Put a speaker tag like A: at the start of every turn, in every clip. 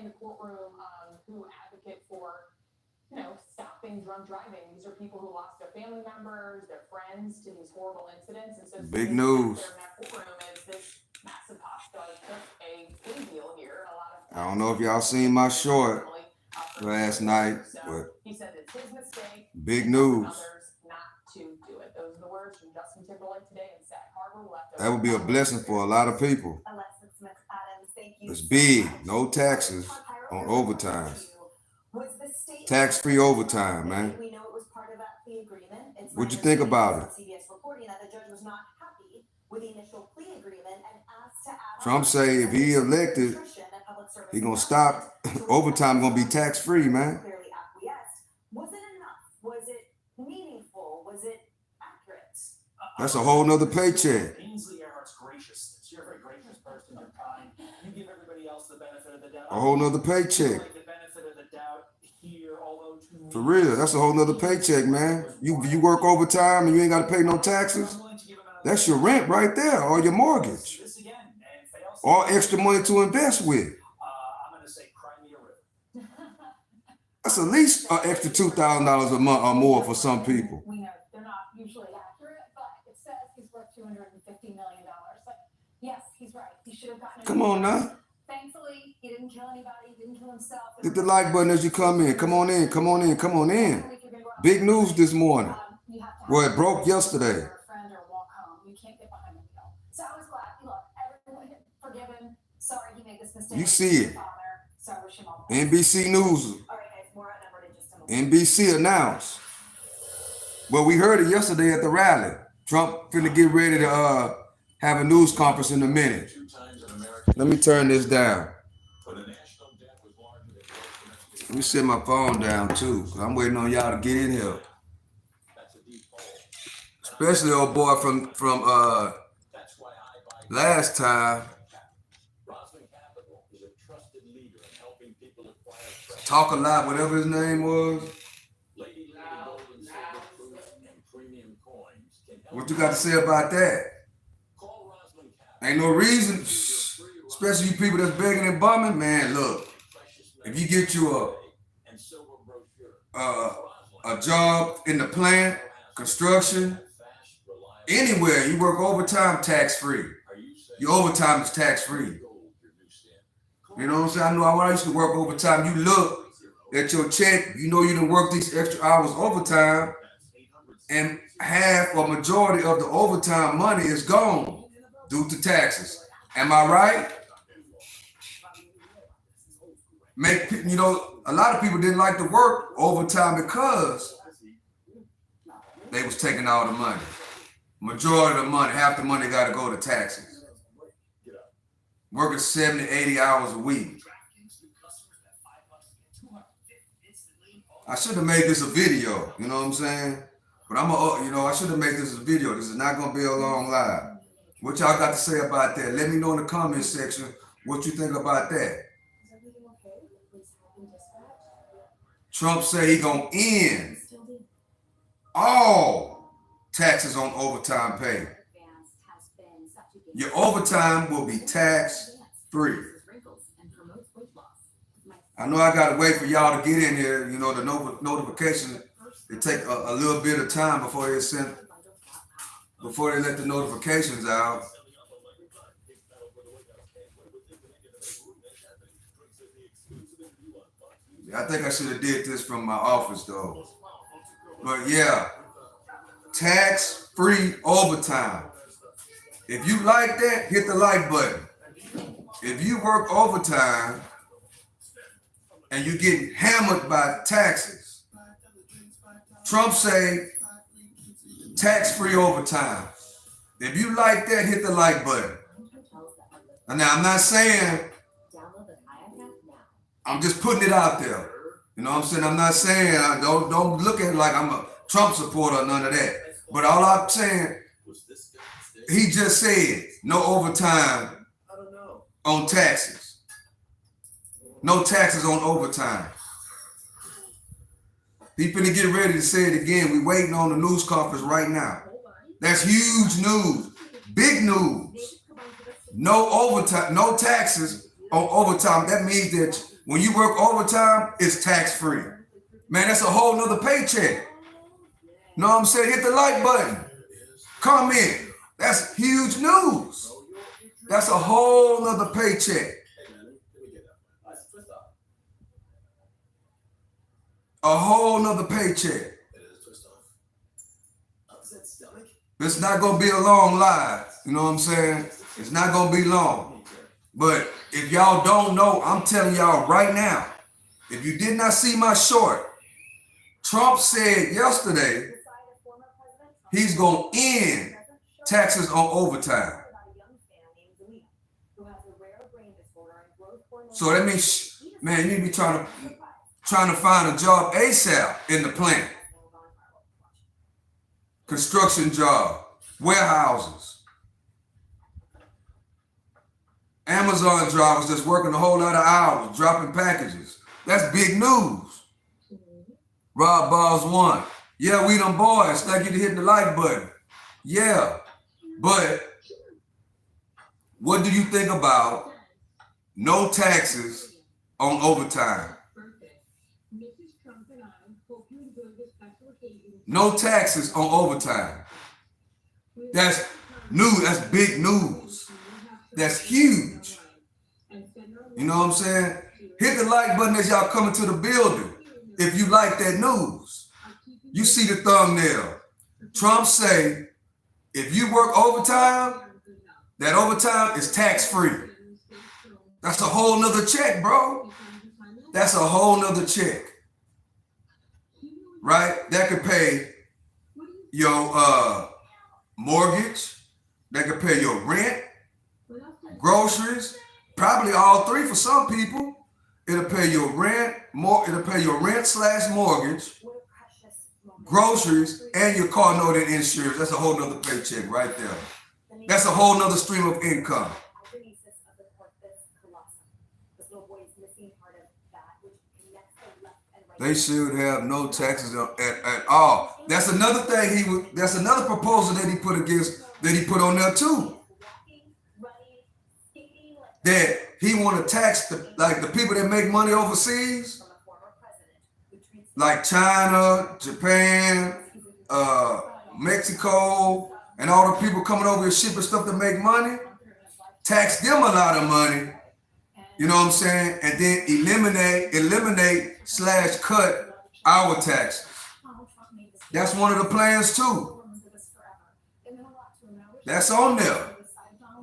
A: in the courtroom who advocate for, stopping drunk driving. These are people who lost their family members, their friends to these horrible incidents. And so
B: big news.
A: In that courtroom is this massive hospital took a plea deal here.
B: I don't know if y'all seen my short last night, but
A: he said it's his mistake.
B: Big news.
A: Others not to do it. Those are the words from Justin Timberlake today in Sag Harbor.
B: That would be a blessing for a lot of people. It's big. No taxes on overtime. Tax-free overtime, man. What'd you think about it? Trump say if he elected, he gonna stop overtime. Gonna be tax-free, man.
C: Was it enough? Was it meaningful? Was it accurate?
B: That's a whole nother paycheck.
D: You're a very gracious person. You're kind. You give everybody else the benefit of the doubt.
B: A whole nother paycheck.
D: Like the benefit of the doubt here, although
B: for real, that's a whole nother paycheck, man. You work overtime and you ain't got to pay no taxes. That's your rent right there, or your mortgage, or extra money to invest with.
D: I'm gonna say, cry me a river.
B: That's at least an extra $2,000 a month or more for some people.
A: We know they're not usually accurate, but it says he's worth $250 million. But yes, he's right. He should have gotten.
B: Come on now.
A: Thankfully, he didn't kill anybody. He didn't kill himself.
B: Hit the like button as you come in. Come on in. Come on in. Come on in. Big news this morning. Well, it broke yesterday.
A: So I was glad. Look, everyone forgiven. Sorry he made this mistake.
B: You see it.
A: So I wish him all
B: NBC News.
C: All right, guys, more outnumbered in just a moment.
B: NBC announced. Well, we heard it yesterday at the rally. Trump finna get ready to have a news conference in a minute. Let me turn this down. Let me set my phone down too, because I'm waiting on y'all to get in here. Especially old boy from last time. Talk a lot, whatever his name was. What you got to say about that? Ain't no reason, especially you people that's begging and bumming, man. Look, if you get you a job in the plant, construction, anywhere, you work overtime tax-free. Your overtime is tax-free. You know what I'm saying? I know when I used to work overtime, you look at your check, you know you done work these extra hours overtime, and half or majority of the overtime money is gone due to taxes. Am I right? A lot of people didn't like to work overtime because they was taking all the money. Majority of the money, half the money got to go to taxes. Working 70, 80 hours a week. I should have made this a video, you know what I'm saying? But I should have made this a video. This is not going to be a long live. What y'all got to say about that? Let me know in the comment section what you think about that. Trump said he gonna end all taxes on overtime pay. Your overtime will be tax-free. I know I gotta wait for y'all to get in here. You know, the notification, it take a little bit of time before they let the notifications out. I think I should have did this from my office though. But yeah, tax-free overtime. If you like that, hit the like button. If you work overtime and you get hammered by taxes, Trump say tax-free overtime. If you like that, hit the like button. And now I'm not saying, I'm just putting it out there. You know what I'm saying? I'm not saying, don't look at it like I'm a Trump supporter or none of that. But all I'm saying, he just said no overtime on taxes. No taxes on overtime. He finna get ready to say it again. We waiting on the news conference right now. That's huge news. Big news. No overtime, no taxes on overtime. That means that When you work overtime, it's tax-free. Man, that's a whole nother paycheck. Know what I'm saying? Hit the like button. Comment. That's huge news. That's a whole nother paycheck. A whole nother paycheck. It's not going to be a long live. You know what I'm saying? It's not going to be long. But if y'all don't know, I'm telling y'all right now, if you did not see my short, Trump said yesterday he's going to end taxes on overtime. So that means, man, you need to be trying to find a job ASAP in the plant. Construction job, warehouses, Amazon drivers that's working a whole lot of hours, dropping packages. That's big news. Rob Balls 1. Yeah, we them boys. Thank you to hitting the like button. Yeah. But what do you think about no taxes on overtime? No taxes on overtime. That's news. That's big news. That's huge. You know what I'm saying? Hit the like button as y'all coming to the building if you like that news. You see the thumbnail. Trump say, if you work overtime, that overtime is tax-free. That's a whole nother check, bro. That's a whole nother check. Right? That could pay your mortgage. That could pay your rent, groceries, probably all three for some people. It'll pay your rent, it'll pay your rent/mortgage, groceries, and your car note and insurance. That's a whole nother paycheck right there. That's a whole nother stream of income. They should have no taxes at all. That's another thing that's another proposal that he put on there too. That he want to tax the people that make money overseas, like China, Japan, Mexico, and all the people coming over here shipping stuff to make money. Tax them a lot of money. You know what I'm saying? And then eliminate/cut our taxes. That's one of the plans too. That's on there.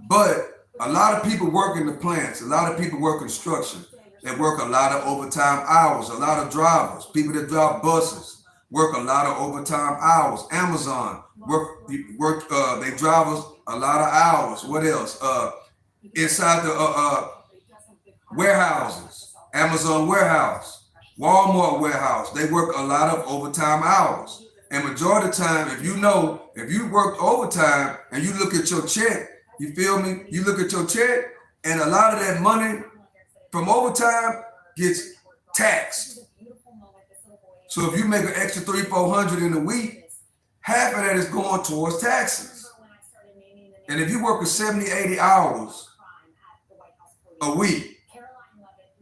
B: But a lot of people work in the plants. A lot of people work construction. They work a lot of overtime hours. A lot of drivers, people that drive buses, work a lot of overtime hours. Amazon they drive us a lot of hours. What else? Inside the warehouses, Amazon warehouse, Walmart warehouse, they work a lot of overtime hours. And majority of the time, if you work overtime and you look at your check, you feel me? You look at your check and a lot of that money from overtime gets taxed. So if you make an extra $300-400 in a week, half of that is going towards taxes. And if you work 70-80 hours a week,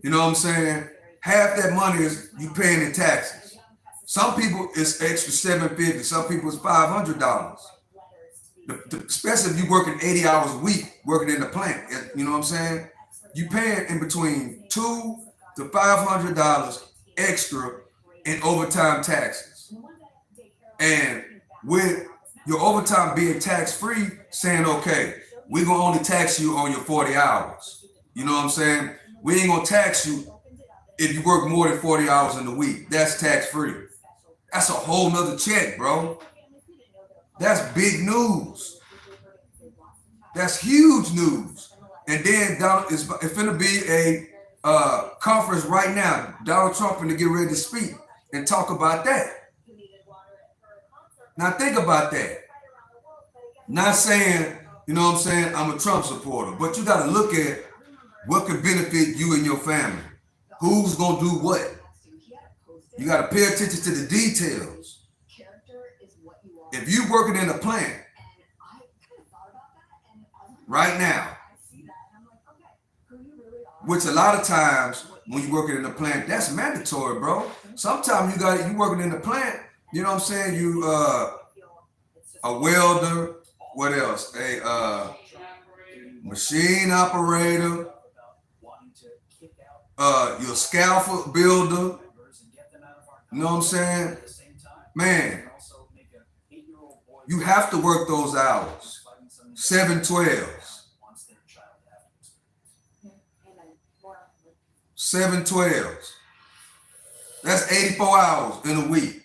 B: you know what I'm saying? Half that money is you paying in taxes. Some people it's extra $750. Some people it's $500. Especially if you working 80 hours a week, working in the plant. You know what I'm saying? You paying in between $200 to $500 extra in overtime taxes. And with your overtime being tax-free, saying, okay, we're gonna only tax you on your 40 hours. You know what I'm saying? We ain't gonna tax you if you work more than 40 hours in the week. That's tax-free. That's a whole nother check, bro. That's big news. That's huge news. And then it's finna be a conference right now. Donald Trump finna get ready to speak and talk about that. Now think about that. Not saying, you know what I'm saying, I'm a Trump supporter, but you gotta look at what could benefit you and your family. Who's gonna do what? You gotta pay attention to the details. If you're working in a plant right now, which a lot of times when you working in the plant. That's mandatory, bro. Sometimes you working in the plant, you know what I'm saying? You a welder, what else? A machine operator, you're a scaffold builder. You know what I'm saying? Man, you have to work those hours. 7/12s. 7/12s. That's 84 hours in a week.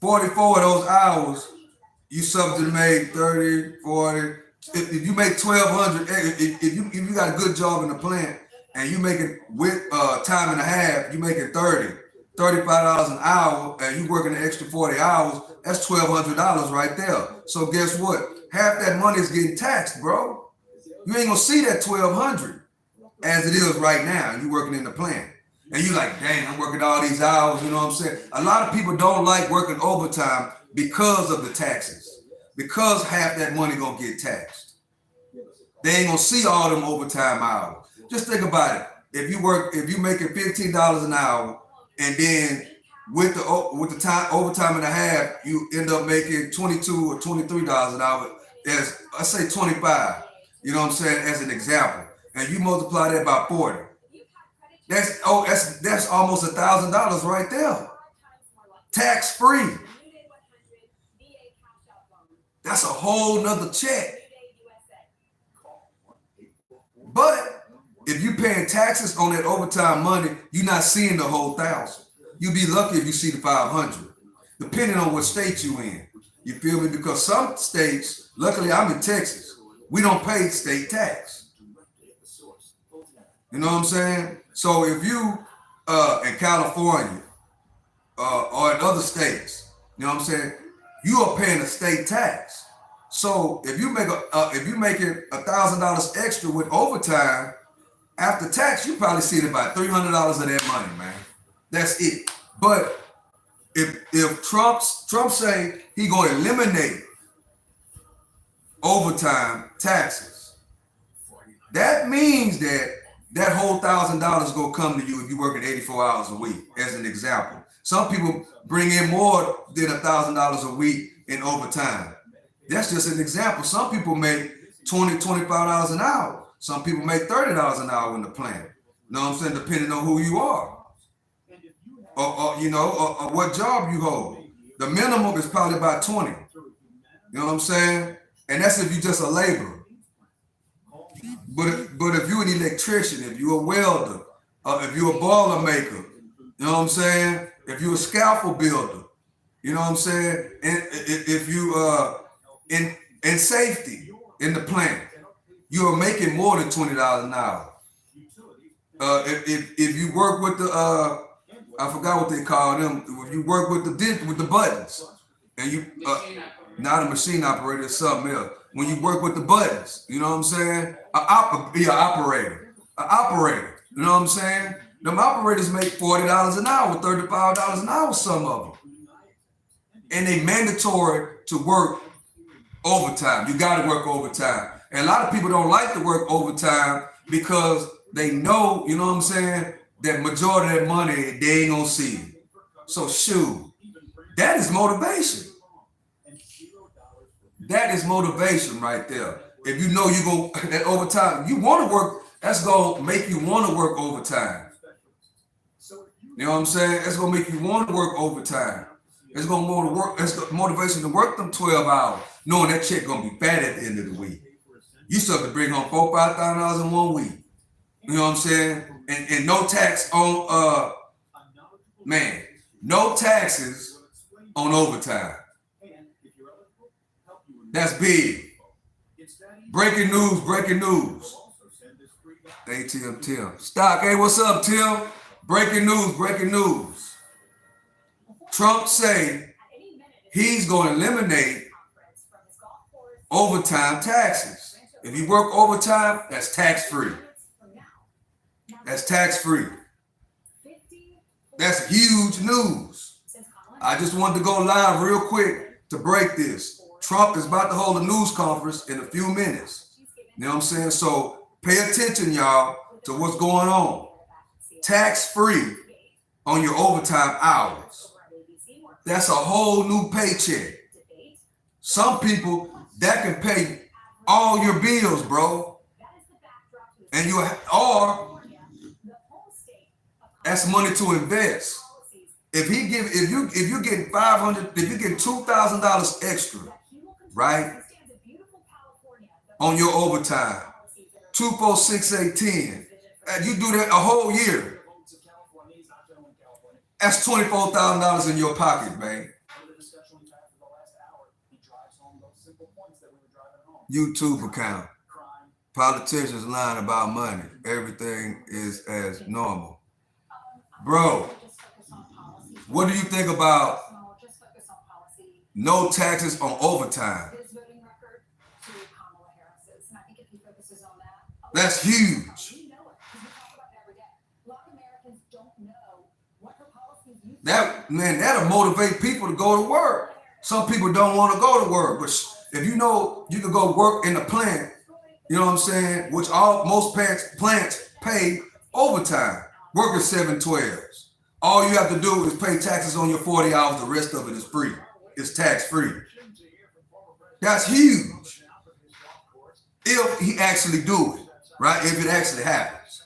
B: 44 of those hours, you subject to make 30, 40. If you make 1,200, if you got a good job in the plant and you make it with time and a half, you make it $35 an hour, and you working an extra 40 hours, that's $1,200 right there. So guess what? Half that money is getting taxed, bro. You ain't gonna see that 1,200 as it is right now. You working in the plant. And you like, dang, I'm working all these hours, you know what I'm saying? A lot of people don't like working overtime because of the taxes, because half that money gonna get taxed. They ain't gonna see all them overtime hours. Just think about it. If you making $15 an hour, and then with the time overtime and a half, you end up making $22 or $23 an hour. As I say 25, you know what I'm saying, as an example, and you multiply that by 40. That's almost $1,000 right there, tax free. That's a whole nother check. But if you paying taxes on that overtime money, you're not seeing the whole 1,000. You'd be lucky if you see the 500, depending on what state you in. You feel me? Because some states, luckily I'm in Texas, we don't pay state tax. You know what I'm saying? So if you in California or in other states, you know what I'm saying, you are paying a state tax. So if you make if you making $1,000 extra with overtime, after tax, you probably see about $300 of that money, man. That's it. But if Trump say he gonna eliminate overtime taxes, that means that whole $1,000 gonna come to you if you're working 84 hours a week, as an example. Some people bring in more than $1,000 a week in overtime. That's just an example. Some people make $20, $25 an hour. Some people make $30 an hour in the plant. You know what I'm saying? Depending on who you are, or what job you hold. The minimum is probably about 20. You know what I'm saying? And that's if you're just a laborer. But if you're an electrician, if you're a welder, if you're a boiler maker, you know what I'm saying? If you're a scaffold builder, you know what I'm saying? And if you in safety in the plant, you are making more than $20 an hour. If you work with the I forgot what they call them. If you work with the buttons, and you not a machine operator, it's something else. When you work with the buttons, you know what I'm saying? An operator. You know what I'm saying? Them operators make $40 an hour, $35 an hour, some of them, and they mandatory to work overtime. You got to work overtime. And a lot of people don't like to work overtime because they know, you know what I'm saying, that majority of that money, they ain't gonna see it. So shoot, that is motivation. That is motivation right there. If you know you go that overtime, you want to work, that's gonna make you want to work overtime. You know what I'm saying? It's gonna make you want to work overtime. It's gonna work. It's the motivation to work them 12 hours, knowing that check gonna be fat at the end of the week. You still have to bring home $4,000-$5,000 in 1 week. You know what I'm saying? And no tax on no taxes on overtime. That's big. Breaking news. Hey Tim. Stock, hey, what's up, Tim? Breaking news. Trump say he's going to eliminate overtime taxes. If you work overtime, that's tax-free. That's tax-free. That's huge news. I just wanted to go live real quick to break this. Trump is about to hold a news conference in a few minutes. You know what I'm saying? So Pay attention, y'all, to what's going on. Tax-free on your overtime hours. That's a whole new paycheck. Some people, that can pay all your bills, bro. And or that's money to invest. If you get $500, if you get $2,000 extra, right, on your overtime, 2, 4, 6, 8, 10, and you do that a whole year, that's $24,000 in your pocket, man. YouTube account. Politicians lying about money. Everything is as normal. Bro, what do you think about no taxes on overtime? That's huge. That'll motivate people to go to work. Some people don't want to go to work, but if you know you can go work in the plant, you know what I'm saying, which most plants pay overtime, working 7/12s. All you have to do is pay taxes on your 40 hours. The rest of it is free. It's tax free. That's huge. If he actually do it, right? If it actually happens.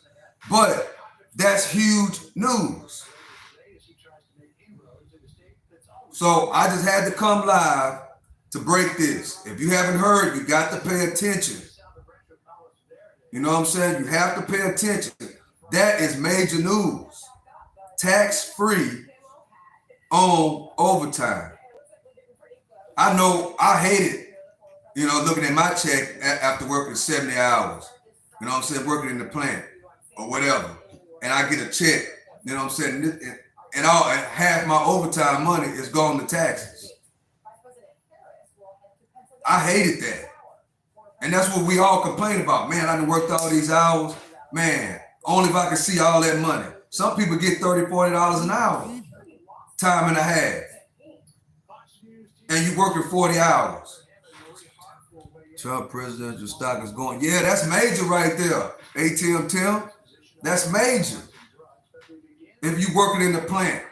B: But that's huge news. So I just had to come live to break this. If you haven't heard, you got to pay attention. You know what I'm saying? You have to pay attention. That is major news. Tax-free on overtime. I know I hate it, you know, looking at my check after working 70 hours. You know what I'm saying? Working in the plant or whatever. And I get a check, you know what I'm saying? And half my overtime money is going to taxes. I hated that. And that's what we all complain about. Man, I done worked all these hours. Man, only if I can see all that money. Some people get $30, $40 an hour, time and a half. And you working 40 hours. Trump presidential stock is going. Yeah, that's major right there. ATM Tim, that's major. If you working in the plant,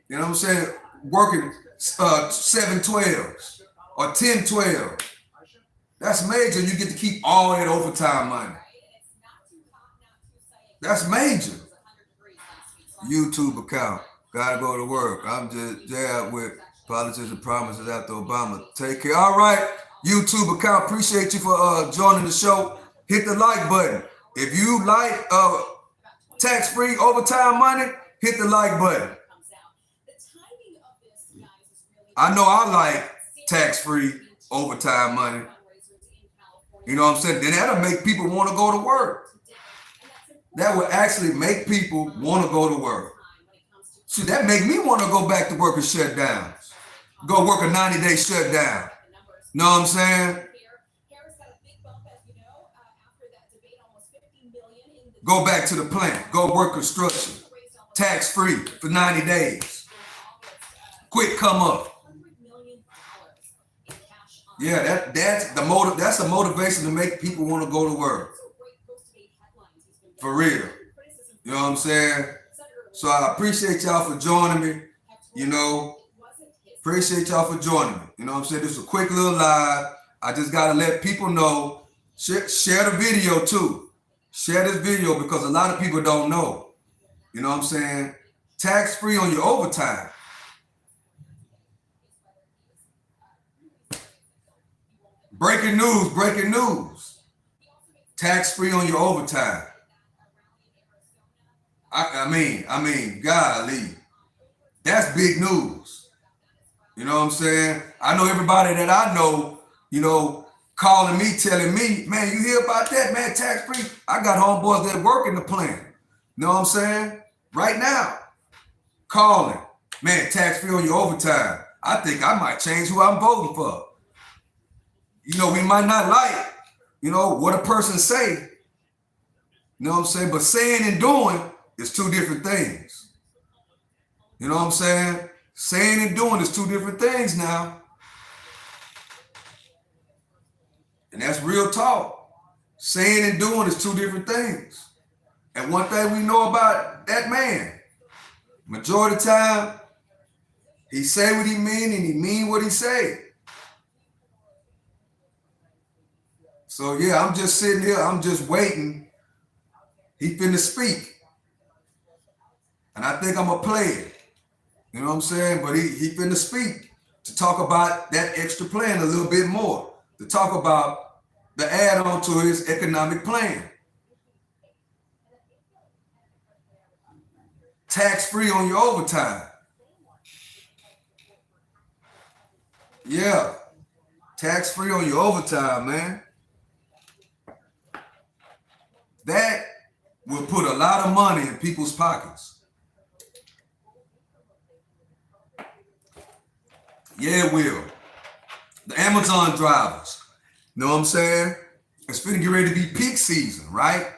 B: you know what I'm saying? Working 7/12s or 10/12. That's major. You get to keep all that overtime money. That's major. YouTube account. Gotta go to work. I'm just jabbed with politician promises after Obama. Take care. All right. YouTube account. Appreciate you for joining the show. Hit the like button. If you like tax-free overtime money, hit the like button. I know I like tax-free overtime money. You know what I'm saying? Then that'll make people want to go to work. That would actually make people want to go to work. See, that make me want to go back to work and shut down. Go work a 90-day shutdown. Know what I'm saying? Go back to the plant. Go work construction. Tax-free for 90 days. Quick come up. Yeah, that's the motivation to make people want to go to work. For real. You know what I'm saying? So I appreciate y'all for joining me. You know, appreciate y'all for joining me. You know what I'm saying? This is a quick little live. I just got to let people know. Share the video too. Share this video because a lot of people don't know. You know what I'm saying? Tax-free on your overtime. Breaking news. Tax-free on your overtime. I mean, golly. That's big news. You know what I'm saying? I know everybody that I know, you know, calling me, telling me, man, you hear about that, man, tax-free? I got homeboys that work in the plant. You know what I'm saying? Right now. Calling. Man, tax-free on your overtime. I think I might change who I'm voting for. You know, we might not like, you know, what a person say. You know what I'm saying? But saying and doing is two different things. You know what I'm saying? Saying and doing is two different things now. And that's real talk. Saying and doing is two different things. And one thing we know about that man, majority of the time, he say what he mean and he mean what he say. So yeah, I'm just sitting here, I'm just waiting. He finna speak. And I think I'm a player. You know what I'm saying? But he finna speak to talk about that extra plan a little bit more. To talk about the add-on to his economic plan. Tax-free on your overtime. Yeah. Tax-free on your overtime, man. That will put a lot of money in people's pockets. Yeah, it will. The Amazon drivers. Know what I'm saying? It's finna get ready to be peak season, right?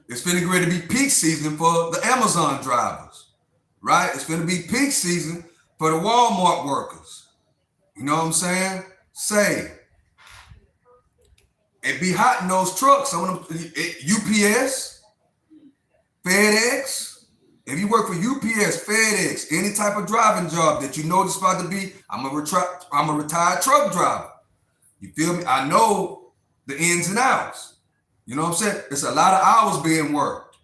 B: It's finna get ready to be peak season for the Amazon drivers, right? It's finna be peak season for the Walmart workers. You know what I'm saying? Say, it be hot in those trucks. Some of them, UPS, FedEx. If you work for UPS, FedEx, any type of driving job that you know it's about to be, I'm a retired truck driver. You feel me? I know the ins and outs. You know what I'm saying? It's a lot of hours being worked,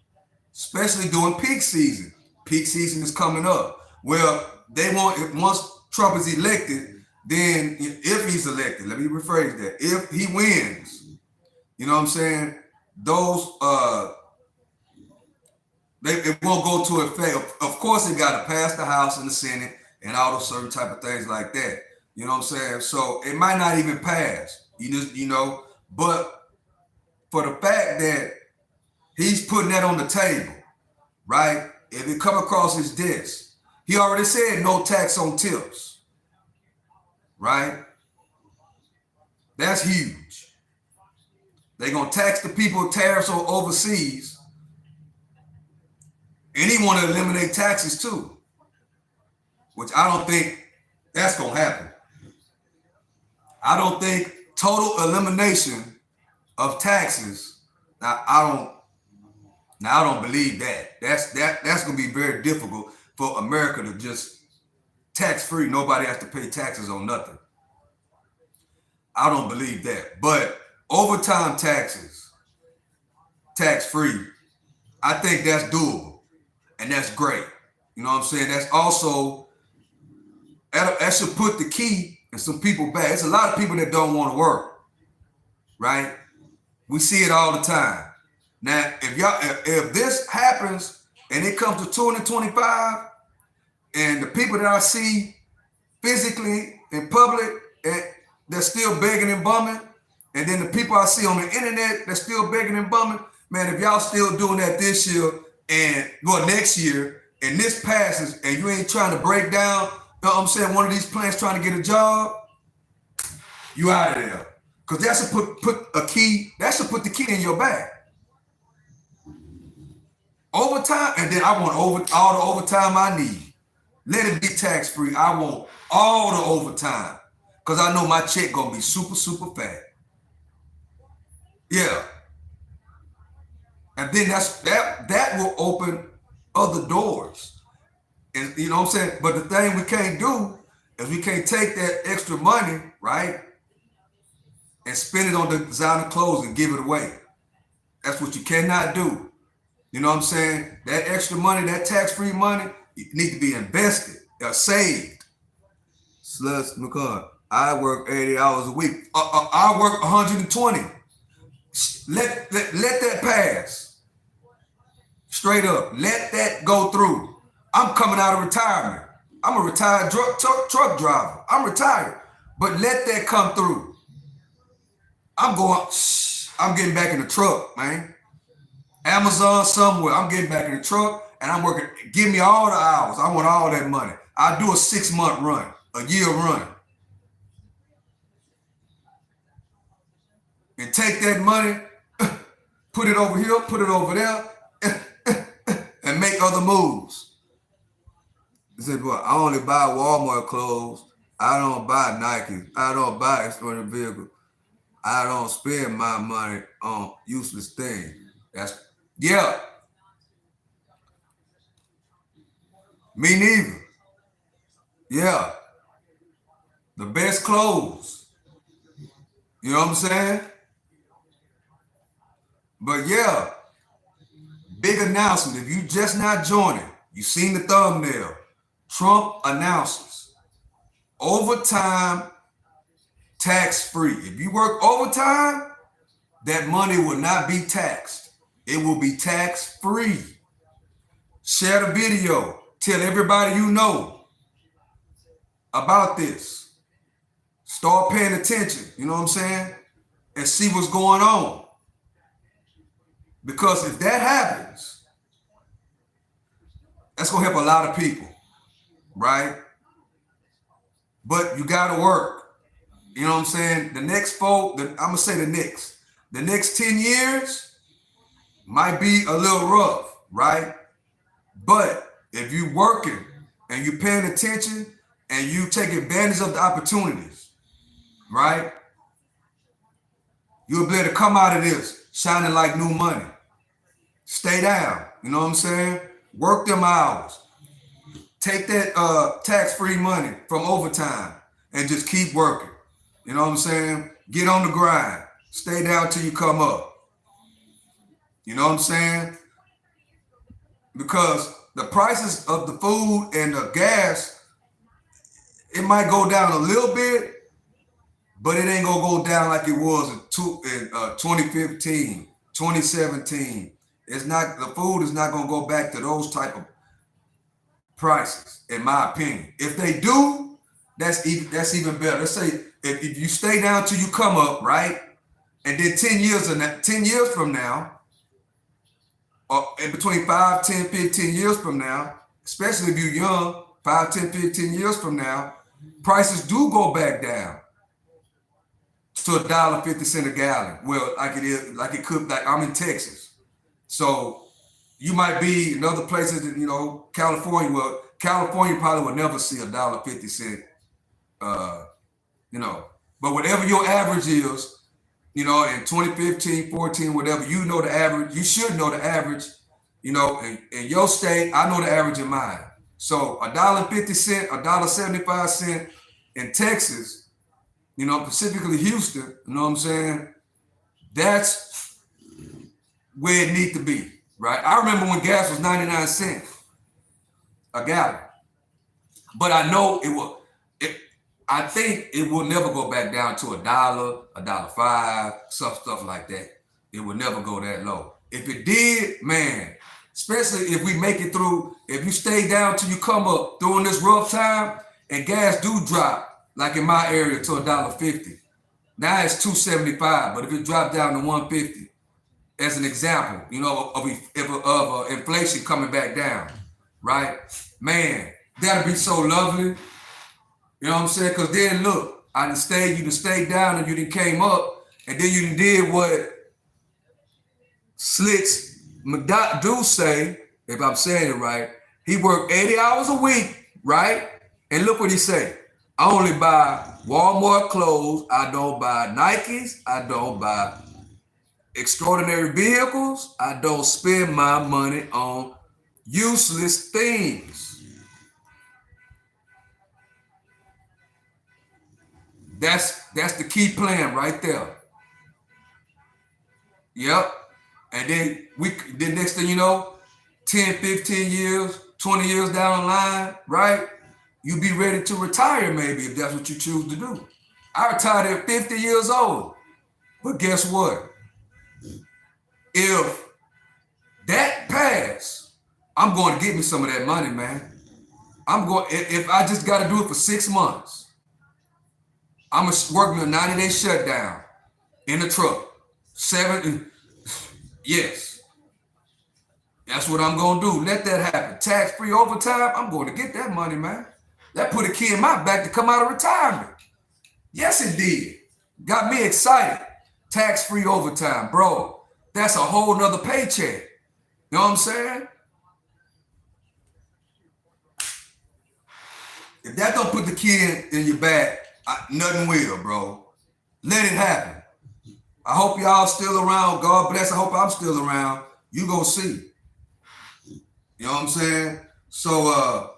B: especially during peak season. Peak season is coming up. Well, they want, if once Trump is elected, then if he's elected, let me rephrase that. If he wins, you know what I'm saying? Those, it won't go to effect. Of course, it got to pass the House and the Senate and all those certain type of things like that. You know what I'm saying? So it might not even pass. But for the fact that he's putting that on the table, right? If it come across his desk, he already said no tax on tips, right? That's huge. They're gonna tax the people tariffs on overseas, and he want to eliminate taxes too, which I don't think that's gonna happen. I don't think total elimination of taxes. I don't believe that. That's gonna be very difficult for America to just tax free. Nobody has to pay taxes on nothing. I don't believe that. But overtime taxes, tax free, I think that's doable, and that's great. You know what I'm saying? That's also that should put the key in some people back. It's a lot of people that don't want to work, right? We see it all the time. Now, if this happens and it comes to 2025, and the people that I see physically in public, and they're still begging and bumming, and then the people I see on the internet, they're still begging and bumming, man, if y'all still doing that this year and next year, and this passes, and you ain't trying to break down, you know what I'm saying, one of these plants trying to get a job, you out of there. Because that should put the key in your bag. Overtime, and then I want all the overtime I need. Let it be tax free. I want all the overtime because I know my check gonna be super, super fat. Yeah. And then that will open other doors. And you know what I'm saying? But the thing we can't do is we can't take that extra money, right? And spend it on the designer clothes and give it away. That's what you cannot do. You know what I'm saying? That extra money, that tax-free money, it need to be invested or saved. Sluts McCall, I work 80 hours a week. I work 120. Let that pass. Straight up. Let that go through. I'm coming out of retirement. I'm a retired truck driver. I'm retired. But let that come through. I'm getting back in the truck, man. Amazon somewhere. I'm getting back in the truck and I'm working. Give me all the hours. I want all that money. I do a 6-month run, a year run. And take that money, put it over here, put it over there, and make other moves. He said, well, I only buy Walmart clothes. I don't buy Nike. I don't buy external vehicles. I don't spend my money on useless things. Me neither. Yeah. The best clothes. You know what I'm saying? But yeah, big announcement. If you just not joining, you seen the thumbnail. Trump announces overtime tax-free. If you work overtime, that money will not be taxed. It will be tax-free. Share the video. Tell everybody you know about this. Start paying attention, you know what I'm saying? And see what's going on. Because if that happens, that's going to help a lot of people, right? But you got to work. You know what I'm saying? The next I'm going to say the next 10 years might be a little rough, right? But if you're working and you're paying attention and you take advantage of the opportunities, right? You'll be able to come out of this shining like new money. Stay down, you know what I'm saying? Work them hours. Take that tax-free money from overtime and just keep working. You know what I'm saying? Get on the grind. Stay down till you come up. You know what I'm saying? Because the prices of the food and the gas, it might go down a little bit, but it ain't gonna go down like it was in 2015, 2017. The food is not gonna go back to those type of prices, in my opinion. If they do, that's even better. Let's say if you stay down till you come up, right? And then 10 years from now, or in between 5, 10, 15 years from now, especially if you're young, 5, 10, 15 years from now, prices do go back down to $1.50 a gallon. Well, like it could, like I'm in Texas. So you might be in other places, California. Well, California probably will never see $1.50. But whatever your average is, in 2015, 14, whatever, the average. You should know the average. In your state, I know the average in mine. So $1.50, $1.75 in Texas, specifically Houston. You know what I'm saying? That's where it needs to be. Right. I remember when gas was 99 cents a gallon, but I know I think it will never go back down to $1, $1.05, stuff like that. It will never go that low. If it did, man, especially if we make it through, if you stay down till you come up during this rough time and gas do drop, like in my area to $1.50. Now it's $2.75, but if it dropped down to $1.50, as an example, of inflation coming back down, right? Man, that'd be so lovely. You know what I'm saying? Because then look, you done stayed down and you done came up, and then you done did what Slits do say, if I'm saying it right. He worked 80 hours a week, right? And look what he say. I only buy Walmart clothes. I don't buy Nikes. I don't buy extraordinary vehicles. I don't spend my money on useless things. That's the key plan right there. Yep. And then next thing you know, 10, 15 years, 20 years down the line, right? You be ready to retire maybe if that's what you choose to do. I retired at 50 years old. But guess what? If that pass, I'm going to get me some of that money, man. If I just got to do it for 6 months, I'm going to work me a 90-day shutdown in the truck. Yes. That's what I'm going to do. Let that happen. Tax-free overtime, I'm going to get that money, man. That put a key in my back to come out of retirement. Yes, it did. Got me excited. Tax-free overtime, bro. That's a whole nother paycheck. You know what I'm saying? If that don't put the key in your back, nothing will, bro. Let it happen. I hope y'all still around. God bless. I hope I'm still around. You go see. You know what I'm saying? So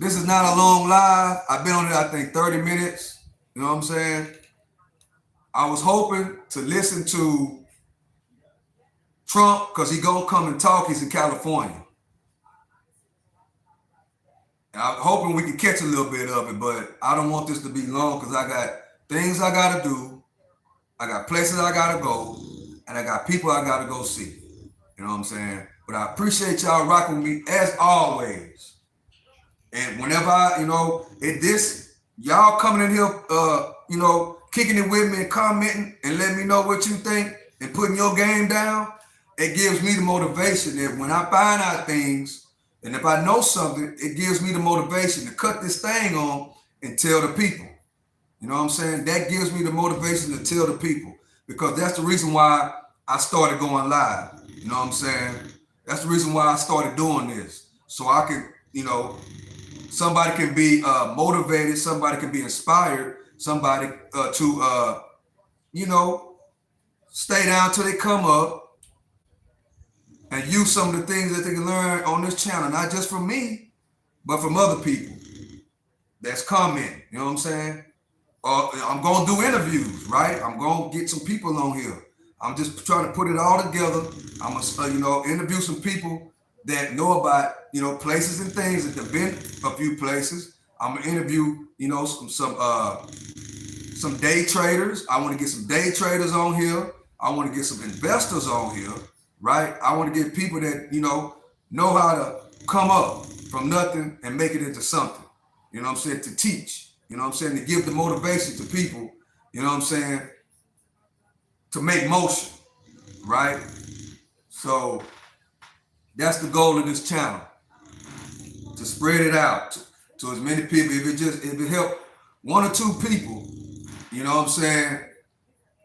B: this is not a long live. I've been on it, I think, 30 minutes. You know what I'm saying? I was hoping to listen to Trump because he gonna come and talk. He's in California. And I'm hoping we can catch a little bit of it, but I don't want this to be long because I got things I gotta do. I got places I gotta go, and I got people I gotta go see. You know what I'm saying? But I appreciate y'all rocking with me as always. And whenever y'all coming in here, kicking it with me and commenting and letting me know what you think and putting your game down, it gives me the motivation that when I find out things and if I know something, it gives me the motivation to cut this thing on and tell the people. You know what I'm saying? That gives me the motivation to tell the people because that's the reason why I started going live. You know what I'm saying? That's the reason why I started doing this. So I can, somebody can be motivated, somebody can be inspired, somebody to stay down till they come up and use some of the things that they can learn on this channel, not just from me, but from other people that's commenting. You know what I'm saying? I'm going to do interviews, right? I'm going to get some people on here. I'm just trying to put it all together. I'm going to, interview some people that know about, places and things that have been a few places. I'm going to interview, some day traders. I want to get some day traders on here. I want to get some investors on here, right? I want to get people that, know how to come up from nothing and make it into something. You know what I'm saying? To teach. You know what I'm saying? To give the motivation to people, you know what I'm saying? To make motion, right? So that's the goal of this channel, to spread it out to as many people. If it help one or two people, you know what I'm saying,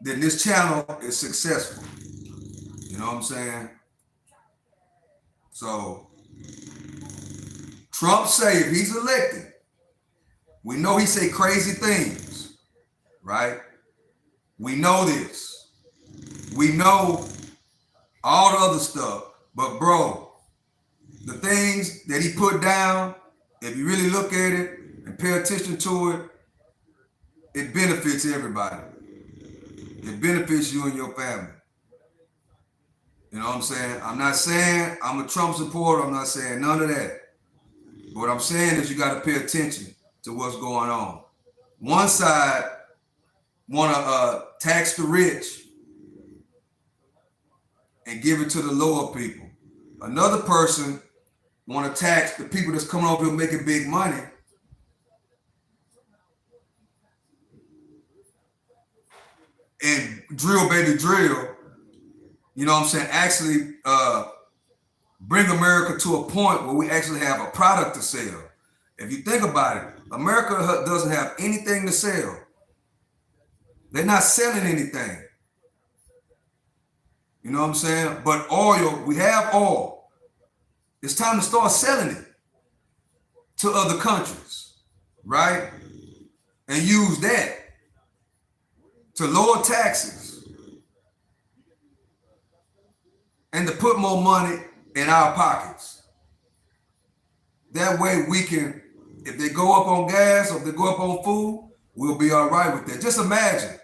B: then this channel is successful. You know what I'm saying? So Trump say if he's elected, we know he say crazy things, right? We know this. We know all the other stuff. But bro, the things that he put down, if you really look at it and pay attention to it, it benefits everybody. It benefits you and your family. You know what I'm saying? I'm not saying I'm a Trump supporter. I'm not saying none of that. What I'm saying is you got to pay attention to what's going on. One side want to tax the rich and give it to the lower people. Another person want to tax the people that's coming over here making big money and drill, baby, drill. You know what I'm saying? Actually bring America to a point where we actually have a product to sell. If you think about it, America doesn't have anything to sell. They're not selling anything. You know what I'm saying? But oil, we have oil. It's time to start selling it to other countries, right? And use that to lower taxes and to put more money in our pockets. That way we can, if they go up on gas or if they go up on food, we'll be all right with that. Just imagine,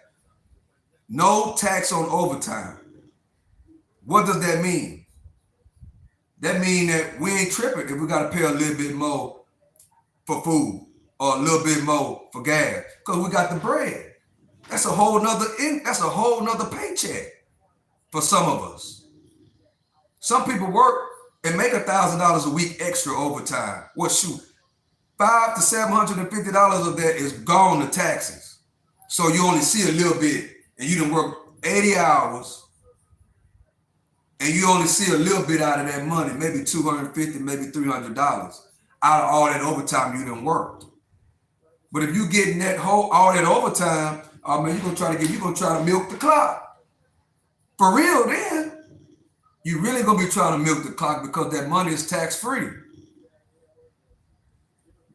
B: no tax on overtime. What does that mean? That means that we ain't tripping if we got to pay a little bit more for food or a little bit more for gas because we got the bread. That's a whole nother paycheck for some of us. Some people work and make $1,000 a week extra overtime. Well, shoot, $500 to $750 of that is gone to taxes. So you only see a little bit, and you done work 80 hours, and you only see a little bit out of that money, maybe $250, maybe $300 out of all that overtime you done worked. But if you getting all that overtime, oh man, you're gonna try to milk the clock. For real, then. You're really gonna be trying to milk the clock because that money is tax-free.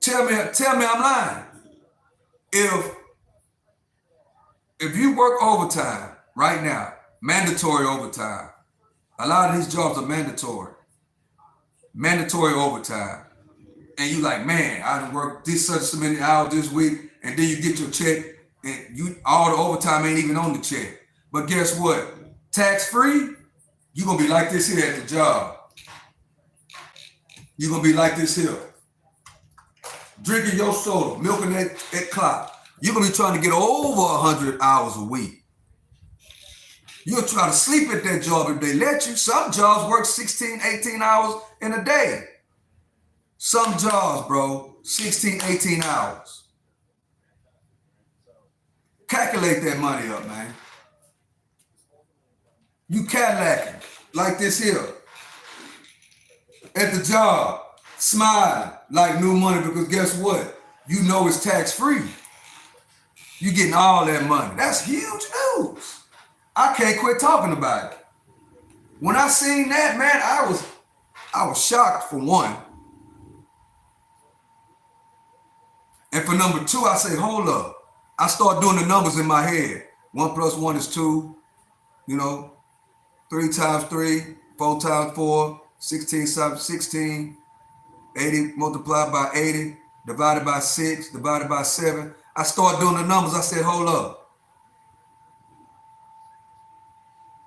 B: Tell me I'm lying. If you work overtime right now. Mandatory overtime. A lot of these jobs are mandatory. Mandatory overtime. And you like, man, I done worked this such so many hours this week, and then you get your check, and you all the overtime ain't even on the check. But guess what? Tax free, you're gonna be like this here at the job. You're gonna be like this here. Drinking your soda, milking that clock. You're gonna be trying to get over 100 hours a week. You'll try to sleep at that job if they let you. Some jobs work 16, 18 hours in a day. Some jobs, bro, 16, 18 hours. Calculate that money up, man. You Cadillacing like this here. At the job, smiling like new money because guess what? You know it's tax-free. You're getting all that money. That's huge news. I can't quit talking about it. When I seen that, man, I was shocked for one. And for number two, I say, hold up. I start doing the numbers in my head. 1 + 1 is 2, 3 times 3, 4 times 4, 16 times 16, 80 multiplied by 80, divided by 6, divided by 7. I start doing the numbers. I said, hold up.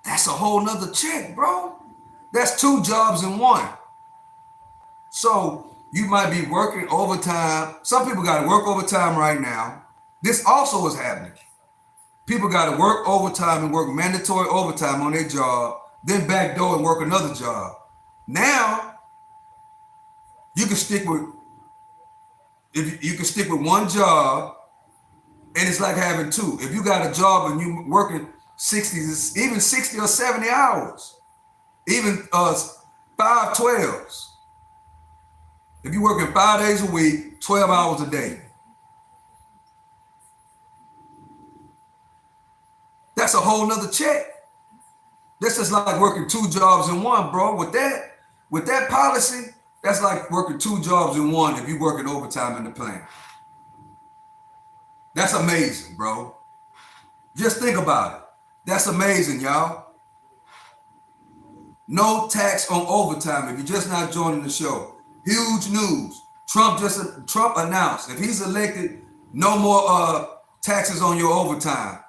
B: That's a whole nother check, bro. That's 2 jobs in one. So you might be working overtime. Some people got to work overtime right now. This also is happening. People got to work overtime and work mandatory overtime on their job, then backdoor and work another job. Now you can stick with one job, and it's like having 2. If you got a job and you working 60, even 60 or 70 hours, even 5/12s. If you're working 5 days a week, 12 hours a day. That's a whole nother check. This is like working 2 jobs in one, bro. With that policy, that's like working 2 jobs in one if you're working overtime in the plant. That's amazing, bro. Just think about it. That's amazing, y'all. No tax on overtime if you're just not joining the show. Huge news. Trump announced if he's elected, no more taxes on your overtime.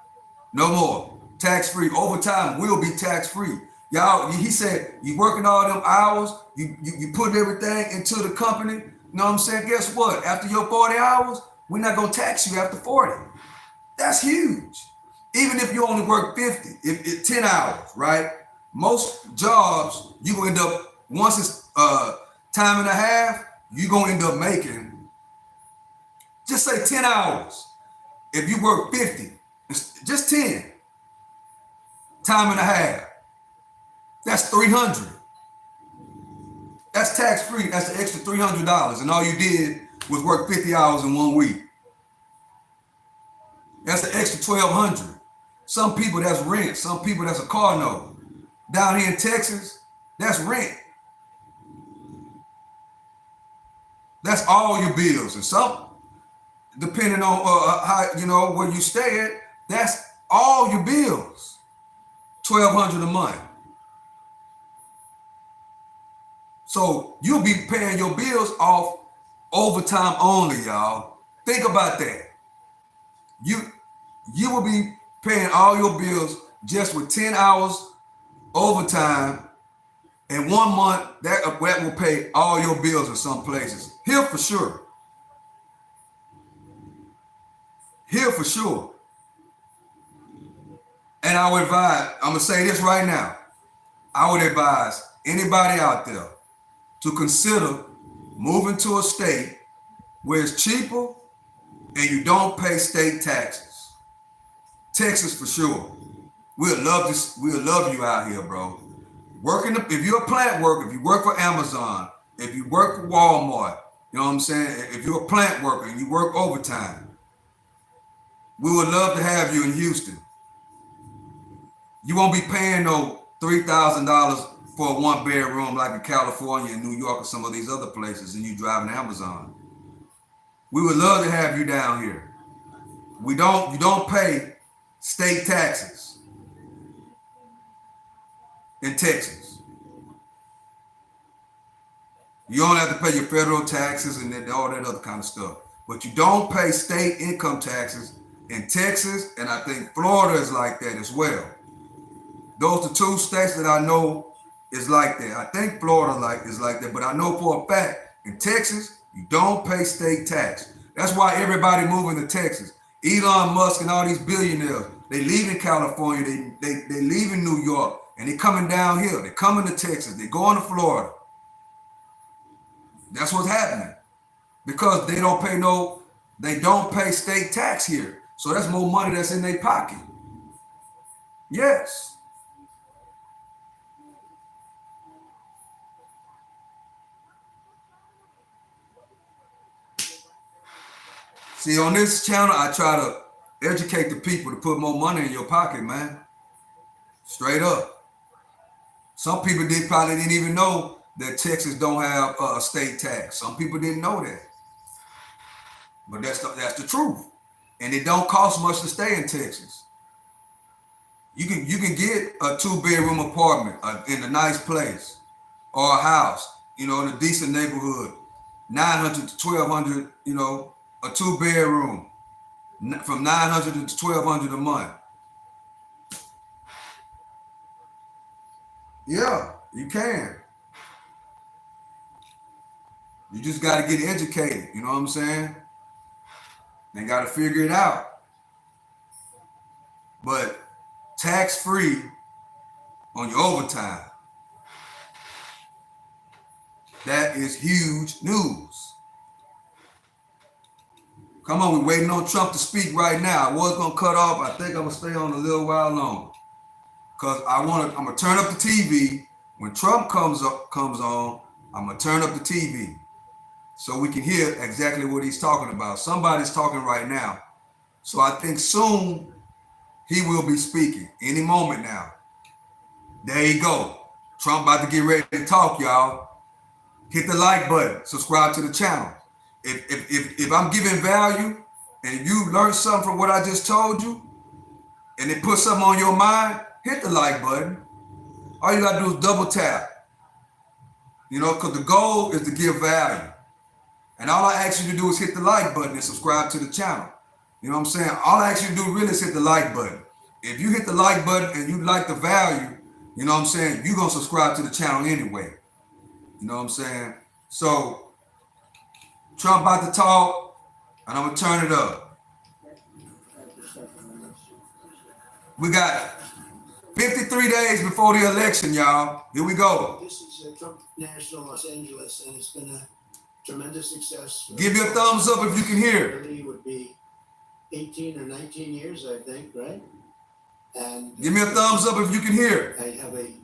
B: No more. Tax-free. Overtime will be tax-free. Y'all, he said, you working all them hours, you put everything into the company. You know what I'm saying? Guess what? After your 40 hours, we're not going to tax you after 40. That's huge. Even if you only work 50, if 10 hours, right? Most jobs, you going to end up, once it's time and a half, you're going to end up making, just say 10 hours. If you work 50, just 10, time and a half, that's 300. That's tax-free. That's the extra $300. And all you did was work 50 hours in 1 week. That's the extra $1,200. Some people that's rent. Some people that's a car note. Down here in Texas, that's rent. That's all your bills. And some, depending on how, where you stay at, that's all your bills. $1,200 a month. So you'll be paying your bills off overtime only, y'all. Think about that. You will be paying all your bills just with 10 hours overtime, and 1 month that will pay all your bills in some places. Here for sure. Here for sure. And I would advise, I'm gonna say this right now. I would advise anybody out there to consider moving to a state where it's cheaper and you don't pay state taxes. Texas for sure. We'll love you out here, bro. If you're a plant worker, if you work for Amazon, if you work for Walmart, you know what I'm saying? If you're a plant worker and you work overtime, we would love to have you in Houston. You won't be paying no $3,000 for a 1-bedroom like in California and New York or some of these other places, and you driving Amazon. We would love to have you down here. You don't pay state taxes. in Texas. You don't have to pay your federal taxes and all that other kind of stuff. But you don't pay state income taxes in Texas, and I think Florida is like that as well. Those are two states that I know is like that. I think Florida is like that, but I know for a fact in Texas, you don't pay state tax. That's why everybody moving to Texas. Elon Musk and all these billionaires, they leaving California, they leaving New York, and they coming down here. They coming to Texas. They going to Florida. That's what's happening because they don't pay state tax here. So that's more money that's in their pocket. Yes. See, on this channel, I try to educate the people to put more money in your pocket, man. Straight up. Some people probably didn't even know that Texas don't have a state tax. Some people didn't know that. But that's the truth. And it don't cost much to stay in Texas. You can get a 2-bedroom apartment in a nice place or a house, in a decent neighborhood, $900 to $1,200, a 2-bedroom from $900 to $1,200 a month. Yeah, you can. You just got to get educated. You know what I'm saying? They got to figure it out. But tax-free on your overtime. That is huge news. Come on, we're waiting on Trump to speak right now. I was gonna cut off. I think I'm gonna stay on a little while longer. Cause I'm gonna turn up the TV. When Trump comes on, I'm gonna turn up the TV so we can hear exactly what he's talking about. Somebody's talking right now. So I think soon he will be speaking. Any moment now. There you go. Trump about to get ready to talk, y'all. Hit the like button. Subscribe to the channel. If I'm giving value and you learn something from what I just told you, and it puts something on your mind, hit the like button. All you gotta do is double tap. Because the goal is to give value. And all I ask you to do is hit the like button and subscribe to the channel. You know what I'm saying? All I ask you to do really is hit the like button. If you hit the like button and you like the value, you know what I'm saying, you're gonna subscribe to the channel anyway. You know what I'm saying? So Trump about to talk, and I'm gonna turn it up. We got 53 days before the election, y'all. Here we go.
E: This is Trump National Los Angeles, and it's been a tremendous success.
B: Give me a thumbs up if you can hear.
E: It would be 18 or 19 years, I think, right? And
B: give me a thumbs up if you can hear.
E: I have a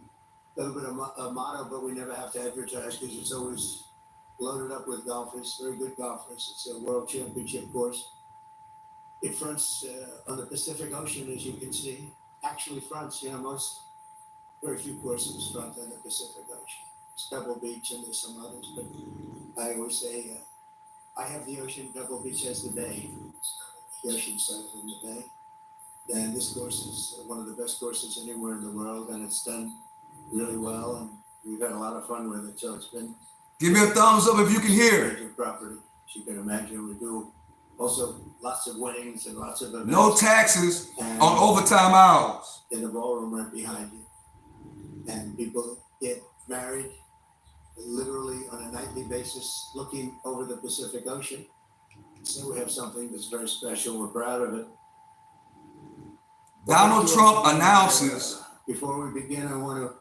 E: little bit of a motto, but we never have to advertise because it's always loaded up with golfers, very good golfers. It's a world championship course. It fronts on the Pacific Ocean, as you can see. Actually fronts, very few courses front on the Pacific Ocean. It's Pebble Beach and there's some others, but I always say, I have the ocean, Pebble Beach has the bay. The ocean side in the bay. And this course is one of the best courses anywhere in the world, and it's done really well, and we've had a lot of fun with it. So it's been.
B: Give me a thumbs up if you can hear.
E: Property, as you can imagine, we do also lots of winnings and lots of events.
B: No taxes on overtime hours.
E: In the ballroom right behind you, and people get married literally on a nightly basis, looking over the Pacific Ocean. So we have something that's very special. We're proud of it.
B: Donald Trump announces.
E: Before we begin, I want to.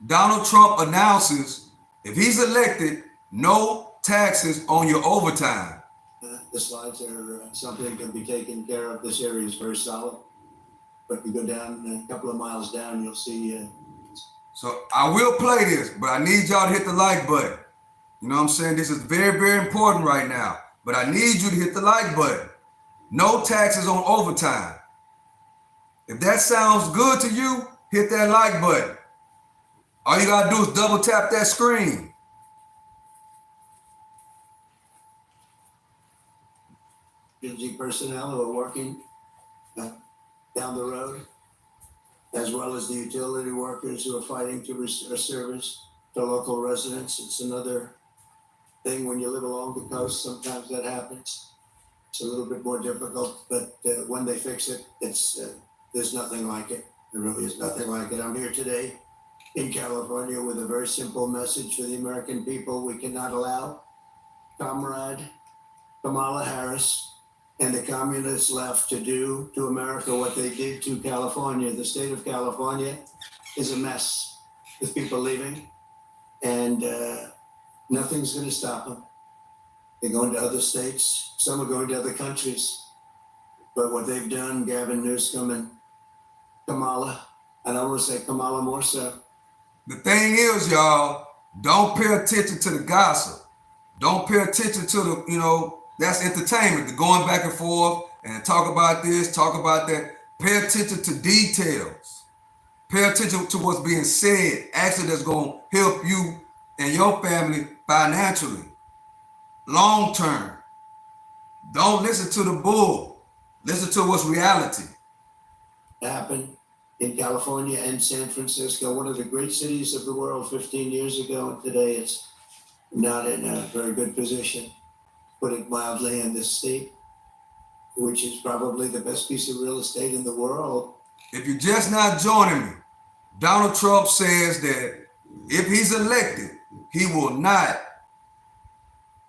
B: Donald Trump announces if he's elected, no taxes on your overtime.
E: The slides are something that can be taken care of. This area is very solid. But you go down a couple of miles down, you'll see.
B: So I will play this, but I need y'all to hit the like button. You know what I'm saying? This is very, very important right now. But I need you to hit the like button. No taxes on overtime. If that sounds good to you, hit that like button. All you gotta do is double tap that screen.
E: Personnel who are working down the road. as well as the utility workers who are fighting to restore service to local residents. It's another thing when you live along the coast, sometimes that happens. It's a little bit more difficult, but when they fix it, there's nothing like it. There really is nothing like it. I'm here today in California with a very simple message for the American people. We cannot allow Comrade Kamala Harris and the communist left to do to America what they did to California. The state of California is a mess with people leaving, and nothing's going to stop them. They're going to other states. Some are going to other countries. But what they've done, Gavin Newsom and Kamala, and I want to say Kamala more so.
B: The thing is, y'all, don't pay attention to the gossip. Don't pay attention to the, that's entertainment, the going back and forth and talk about this, talk about that. Pay attention to details. Pay attention to what's being said. Actually, that's going to help you and your family financially. Long term. Don't listen to the bull. Listen to what's reality.
E: Happened in California and San Francisco, one of the great cities of the world 15 years ago, and today it's not in a very good position, put it mildly, in this state, which is probably the best piece of real estate in the world.
B: If you're just not joining me, Donald Trump says that if he's elected, he will not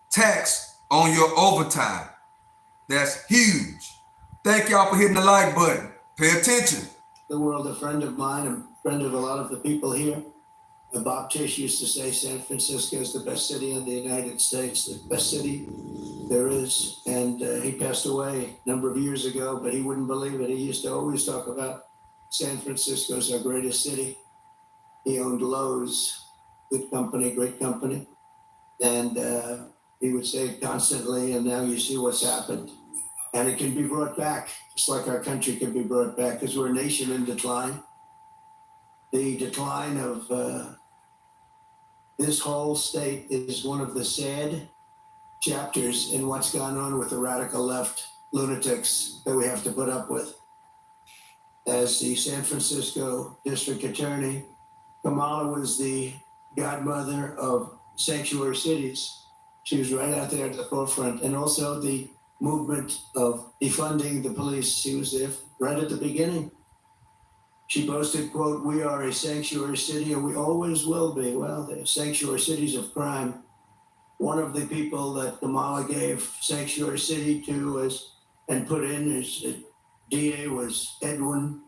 B: tax on your overtime. That's huge. Thank y'all for hitting the like button. Pay attention.
E: The world, a friend of mine, a friend of a lot of the people here, Bob Tisch used to say San Francisco is the best city in the United States, the best city there is. And he passed away a number of years ago, but he wouldn't believe it. He used to always talk about San Francisco as our greatest city. He owned Lowe's, good company, great company. And he would say it constantly, and now you see what's happened. And it can be brought back, just like our country can be brought back, because we're a nation in decline. The decline of this whole state is one of the sad chapters in what's gone on with the radical left lunatics that we have to put up with. As the San Francisco district attorney, Kamala was the godmother of sanctuary cities. She was right out there at the forefront, and also the movement of defunding the police. She was there right at the beginning. She boasted, quote, "We are a sanctuary city and we always will be." Well, they're sanctuary cities of crime. One of the people that Kamala gave sanctuary city to and put in as DA was Edwin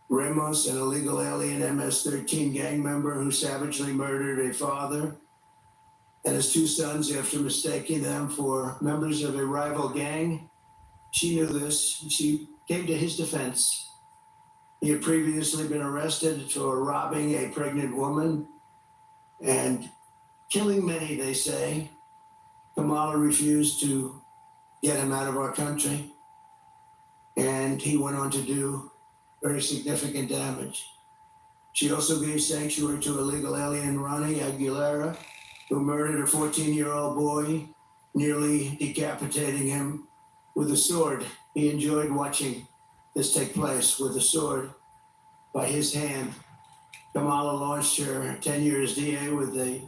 E: Ramos, an illegal alien MS-13 gang member who savagely murdered a father and his two sons after mistaking them for members of a rival gang. She knew this. She came to his defense. He had previously been arrested for robbing a pregnant woman and killing many, they say. Kamala refused to get him out of our country, and he went on to do very significant damage. She also gave sanctuary to illegal alien Ronnie Aguilera, who murdered a 14-year-old boy, nearly decapitating him with a sword. He enjoyed watching this take place with a sword by his hand. Kamala launched her 10 years DA with the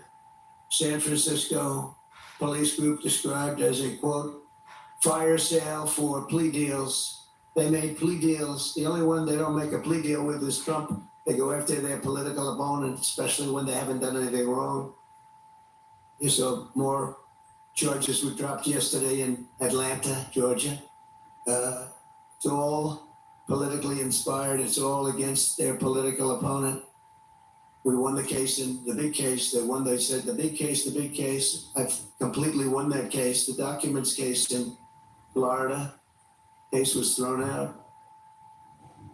E: San Francisco police group described as a, quote, fire sale for plea deals. They made plea deals. The only one they don't make a plea deal with is Trump. They go after their political opponent, especially when they haven't done anything wrong. You saw more charges were dropped yesterday in Atlanta, Georgia. It's all politically inspired. It's all against their political opponent. We won the case in the big case. They won, they said, the big case. I've completely won that case. The documents case in Florida. Case was thrown out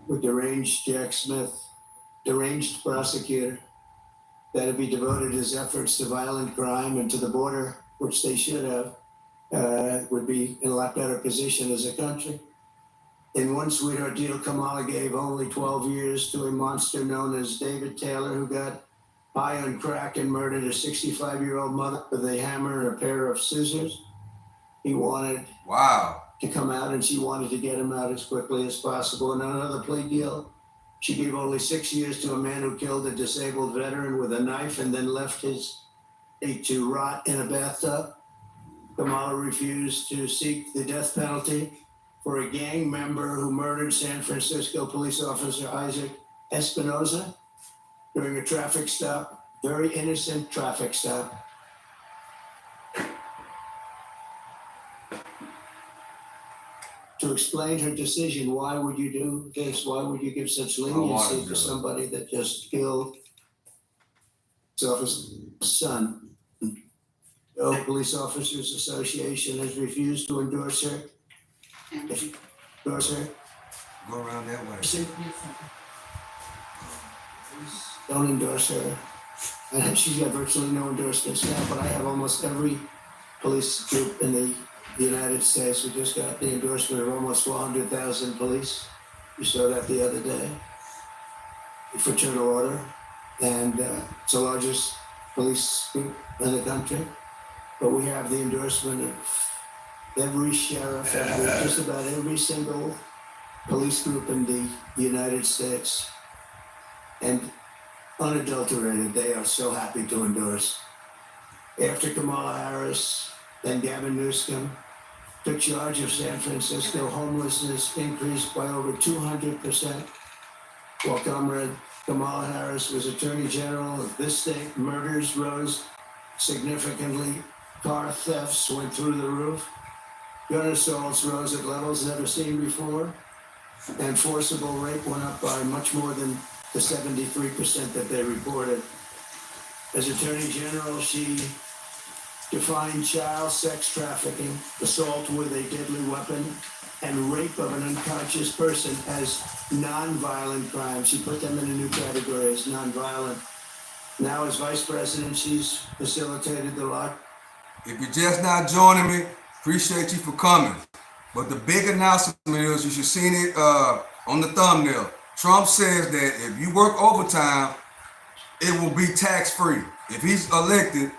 E: with deranged Jack Smith, deranged prosecutor that had be devoted his efforts to violent crime and to the border, which they should have, would be in a lot better position as a country. In one sweetheart deal, Kamala gave only 12 years to a monster known as David Taylor, who got high on crack and murdered a 65-year-old mother with a hammer and a pair of scissors. He wanted to come out, and she wanted to get him out as quickly as possible. And another plea deal She gave only 6 years to a man who killed a disabled veteran with a knife and then left his body to rot in a bathtub. Kamala refused to seek the death penalty for a gang member who murdered San Francisco police officer Isaac Espinosa during a traffic stop, very innocent traffic stop. To explain her decision, why would you do this? Why would you give such leniency to somebody that just killed his officer's son? The Police Officers Association has refused to endorse her. Endorse her.
B: Go around that way.
E: Don't endorse her. And she's got virtually no endorsements now, but I have almost every police group in the United States. We just got the endorsement of almost 400,000 police. You saw that the other day. The Fraternal Order. And it's the largest police group in the country. But we have the endorsement of every sheriff, just about every single police group in the United States. And unadulterated, they are so happy to endorse. After Kamala Harris, then Gavin Newsom took charge of San Francisco, homelessness increased by over 200%. While Comrade Kamala Harris was Attorney General of this state, murders rose significantly. Car thefts went through the roof. Gun assaults rose at levels never seen before. And forcible rape went up by much more than the 73% that they reported. As Attorney General, she defined child sex trafficking, assault with a deadly weapon, and rape of an unconscious person as non-violent crimes. She put them in a new category as non-violent. Now, as Vice President, she's facilitated the lock.
B: If you're just not joining me, appreciate you for coming. But the big announcement is, you should have seen it on the thumbnail. Trump says that if you work overtime, it will be tax-free. If he's elected,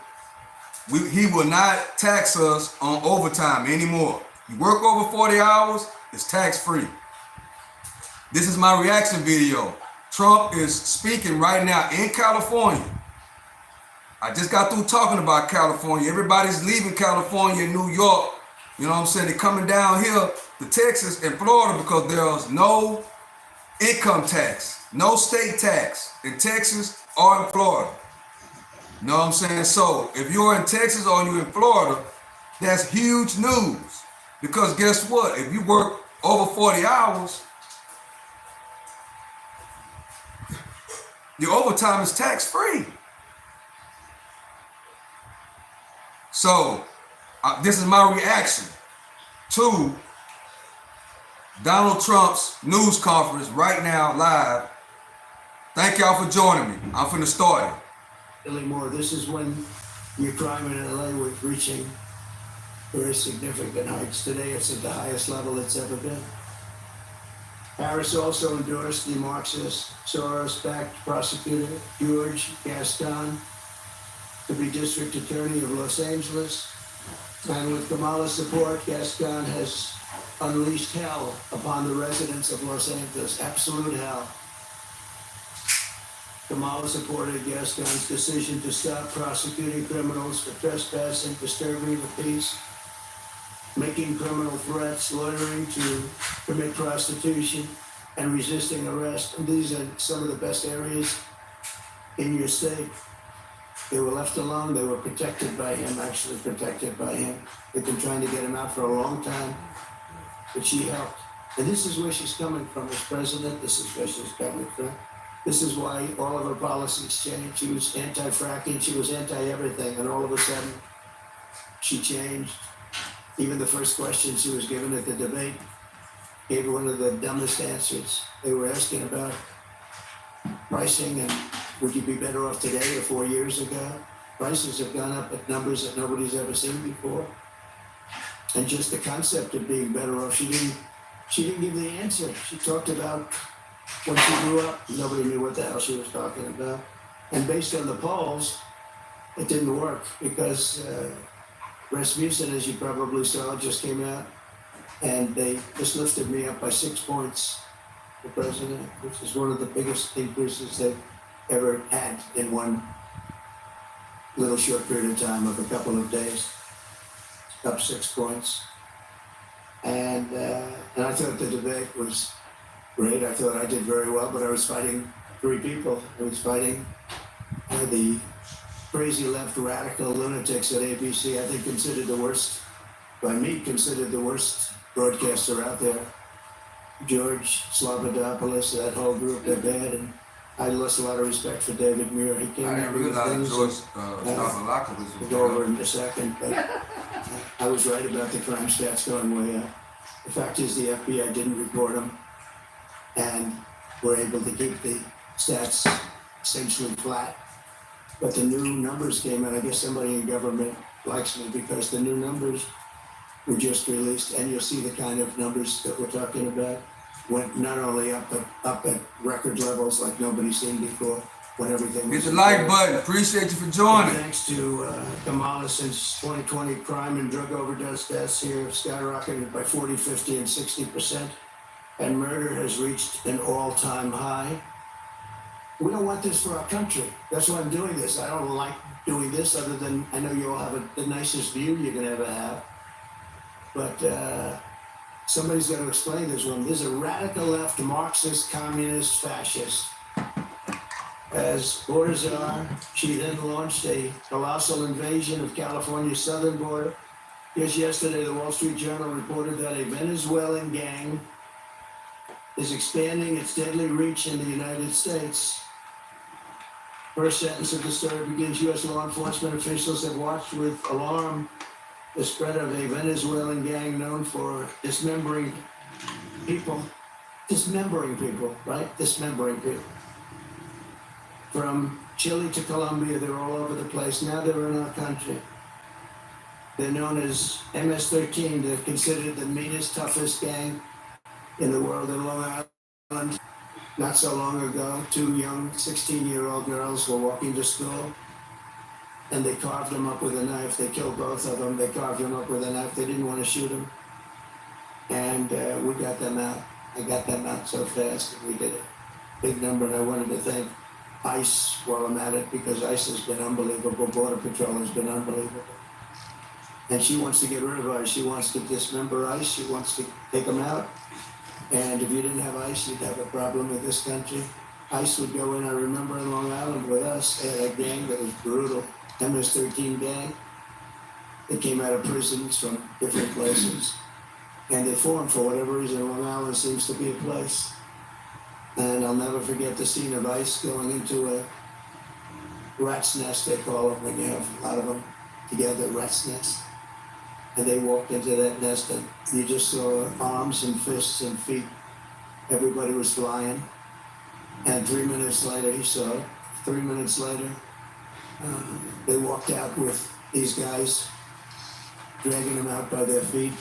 B: he will not tax us on overtime anymore. You work over 40 hours, it's tax-free. This is my reaction video. Trump is speaking right now in California. I just got through talking about California. Everybody's leaving California and New York. You know what I'm saying? They're coming down here to Texas and Florida because there's no income tax, no state tax in Texas or in Florida. You know what I'm saying? So if you're in Texas or you're in Florida, that's huge news. Because guess what? If you work over 40 hours, your overtime is tax-free. So this is my reaction to Donald Trump's news conference right now, live. Thank y'all for joining me. I'm finna start it.
E: More. This is when your crime in LA was reaching very significant heights. Today, it's at the highest level it's ever been. Harris also endorsed the Marxist, Soros-backed prosecutor George Gascon to be district attorney of Los Angeles. And with Kamala's support, Gascon has unleashed hell upon the residents of Los Angeles, absolute hell. Kamala supported Gascon's decision to stop prosecuting criminals for trespassing, disturbing the peace, making criminal threats, loitering to commit prostitution, and resisting arrest. And these are some of the best areas in your state. They were left alone. They were protected by him, actually protected by him. They've been trying to get him out for a long time, but she helped. And this is where she's coming from as president. This is where she's coming from. This is why all of her policies changed. She was anti-fracking. She was anti-everything. And all of a sudden, she changed. Even the first question she was given at the debate gave her one of the dumbest answers. They were asking about pricing and would you be better off today or 4 years ago? Prices have gone up at numbers that nobody's ever seen before. And just the concept of being better off, she didn't give the answer. She talked about when she grew up, nobody knew what the hell she was talking about. And based on the polls, it didn't work because Rasmussen, as you probably saw, just came out and they just lifted me up by 6 points. the president, which is one of the biggest increases they've ever had in one little short period of time of a couple of days, up 6 points. And I thought the debate was great. I thought I did very well, but I was fighting 3 people. I was fighting the crazy left radical lunatics at ABC, I think considered the worst, by me considered the worst broadcaster out there. George Slobodanopoulos, that whole group, they're bad, and I lost a lot of respect for David Muir. He came
B: I didn't
E: out with
B: realize
E: things.
B: George Stephanopoulos
E: We'll
B: was
E: go over
B: around.
E: in a second, but I was right about the crime stats going way up. The fact is the FBI didn't report them and were able to keep the stats essentially flat. But the new numbers came out. I guess somebody in government likes me because the new numbers were just released, and you'll see the kind of numbers that we're talking about went not only up, but up at record levels like nobody's seen before when everything was.
B: Hit the like button. Appreciate you for joining.
E: And thanks to Kamala, since 2020, crime and drug overdose deaths here have skyrocketed by 40, 50, and 60%. And murder has reached an all-time high. We don't want this for our country. That's why I'm doing this. I don't like doing this other than I know you all have the nicest view you can ever have. But somebody's got to explain this one. This is a radical left, Marxist, communist, fascist. As borders are, she then launched a colossal invasion of California's southern border. Just yesterday, the Wall Street Journal reported that a Venezuelan gang is expanding its deadly reach in the United States. First sentence of the story begins, U.S. law enforcement officials have watched with alarm the spread of a Venezuelan gang known for dismembering people, right? Dismembering people. From Chile to Colombia, they're all over the place. Now they're in our country. They're known as MS-13. They're considered the meanest, toughest gang in the world in Long Island. Not so long ago, 2 young 16-year-old girls were walking to school, and they carved them up with a knife. They killed both of them. They carved them up with a knife. They didn't want to shoot them. And we got them out. I got them out so fast, and we did a big number, and I wanted to thank ICE while I'm at it, because ICE has been unbelievable. Border Patrol has been unbelievable. And she wants to get rid of ICE. She wants to dismember ICE. She wants to take them out. And if you didn't have ICE, you'd have a problem with this country. ICE would go in, I remember in Long Island with us, they had a gang that was brutal, MS-13 gang. They came out of prisons from different places. And they formed, for whatever reason, Long Island seems to be a place. And I'll never forget the scene of ICE going into a rat's nest, they call it, when you have a lot of them together, rat's nest. And they walked into that nest, and you just saw arms and fists and feet. Everybody was flying. And 3 minutes later, he saw it. 3 minutes later, they walked out with these guys, dragging them out by their feet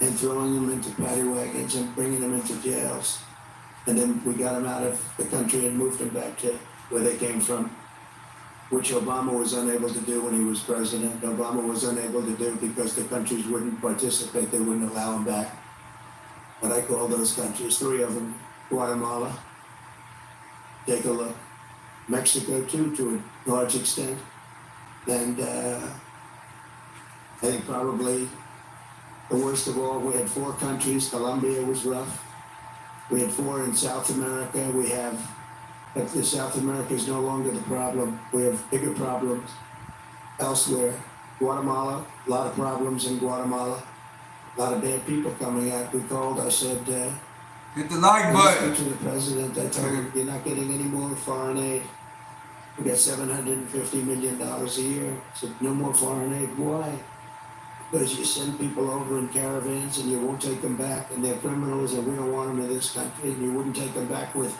E: and throwing them into paddy wagons and bringing them into jails. And then we got them out of the country and moved them back to where they came from, which Obama was unable to do when he was president. Obama was unable to do because the countries wouldn't participate. They wouldn't allow him back. But I call those countries, 3 of them, Guatemala, take a look, Mexico too, to a large extent. And I think probably the worst of all, we had 4 countries. Colombia was rough. We had 4 in South America. But South America is no longer the problem. We have bigger problems elsewhere. Guatemala, a lot of problems in Guatemala. A lot of bad people coming out. We called, I said,
B: Hit the like button.
E: to the president, I told him, you're not getting any more foreign aid. We got $750 million a year. I said, no more foreign aid. Why? Because you send people over in caravans and you won't take them back, and they're criminals, and we don't want them in this country, and you wouldn't take them back with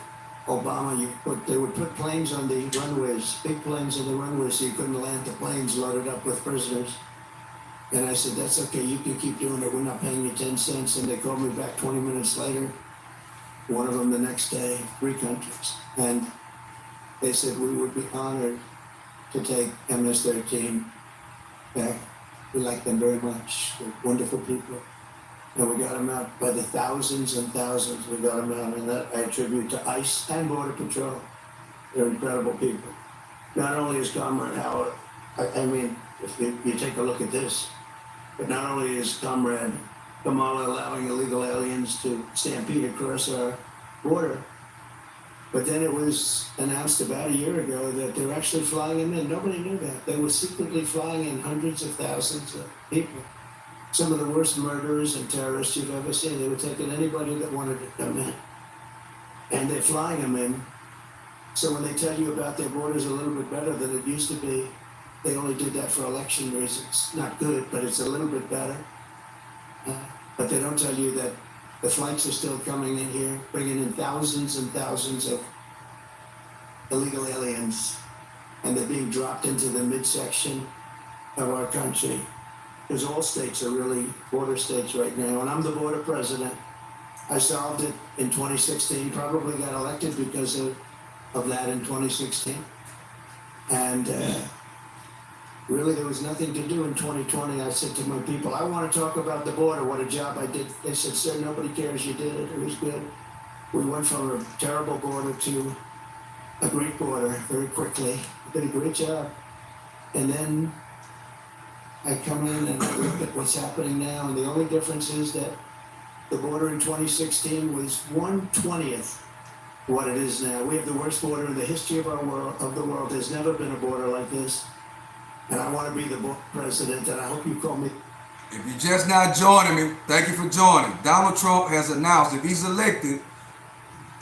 E: Obama. They would put planes on the runways, big planes on the runways, so you couldn't land the planes loaded up with prisoners. And I said, that's okay, you can keep doing it, we're not paying you 10 cents. And they called me back 20 minutes later, one of them the next day, 3 countries. And they said we would be honored to take MS-13 back. We like them very much. They're wonderful people. And we got them out by the thousands and thousands. We got them out, and that I attribute to ICE and Border Patrol. They're incredible people. Not only is Comrade Howard, I mean, if you take a look at this, but not only is Comrade Kamala allowing illegal aliens to stampede across our border, but then it was announced about a year ago that they're actually flying them in. Nobody knew that. They were secretly flying in hundreds of thousands of people. Some of the worst murderers and terrorists you've ever seen. They were taking anybody that wanted to come in. And they're flying them in. So when they tell you about their borders a little bit better than it used to be, they only did that for election reasons. Not good, but it's a little bit better. But they don't tell you that the flights are still coming in here, bringing in thousands and thousands of illegal aliens, and they're being dropped into the midsection of our country. Because all states are really border states right now, and I'm the border president. I solved it in 2016, probably got elected because of that in 2016. And really, there was nothing to do in 2020. I said to my people, I want to talk about the border, what a job I did. They said, sir, nobody cares you did it. It was good. We went from a terrible border to a great border very quickly. We did a great job. And then I come in and I look at what's happening now, and the only difference is that the border in 2016 was 1/20th what it is now. We have the worst border in the history of our world, of the world. There's never been a border like this. And I want to be the president, and I hope you call me.
B: If you're just now joining me, thank you for joining. Donald Trump has announced if he's elected,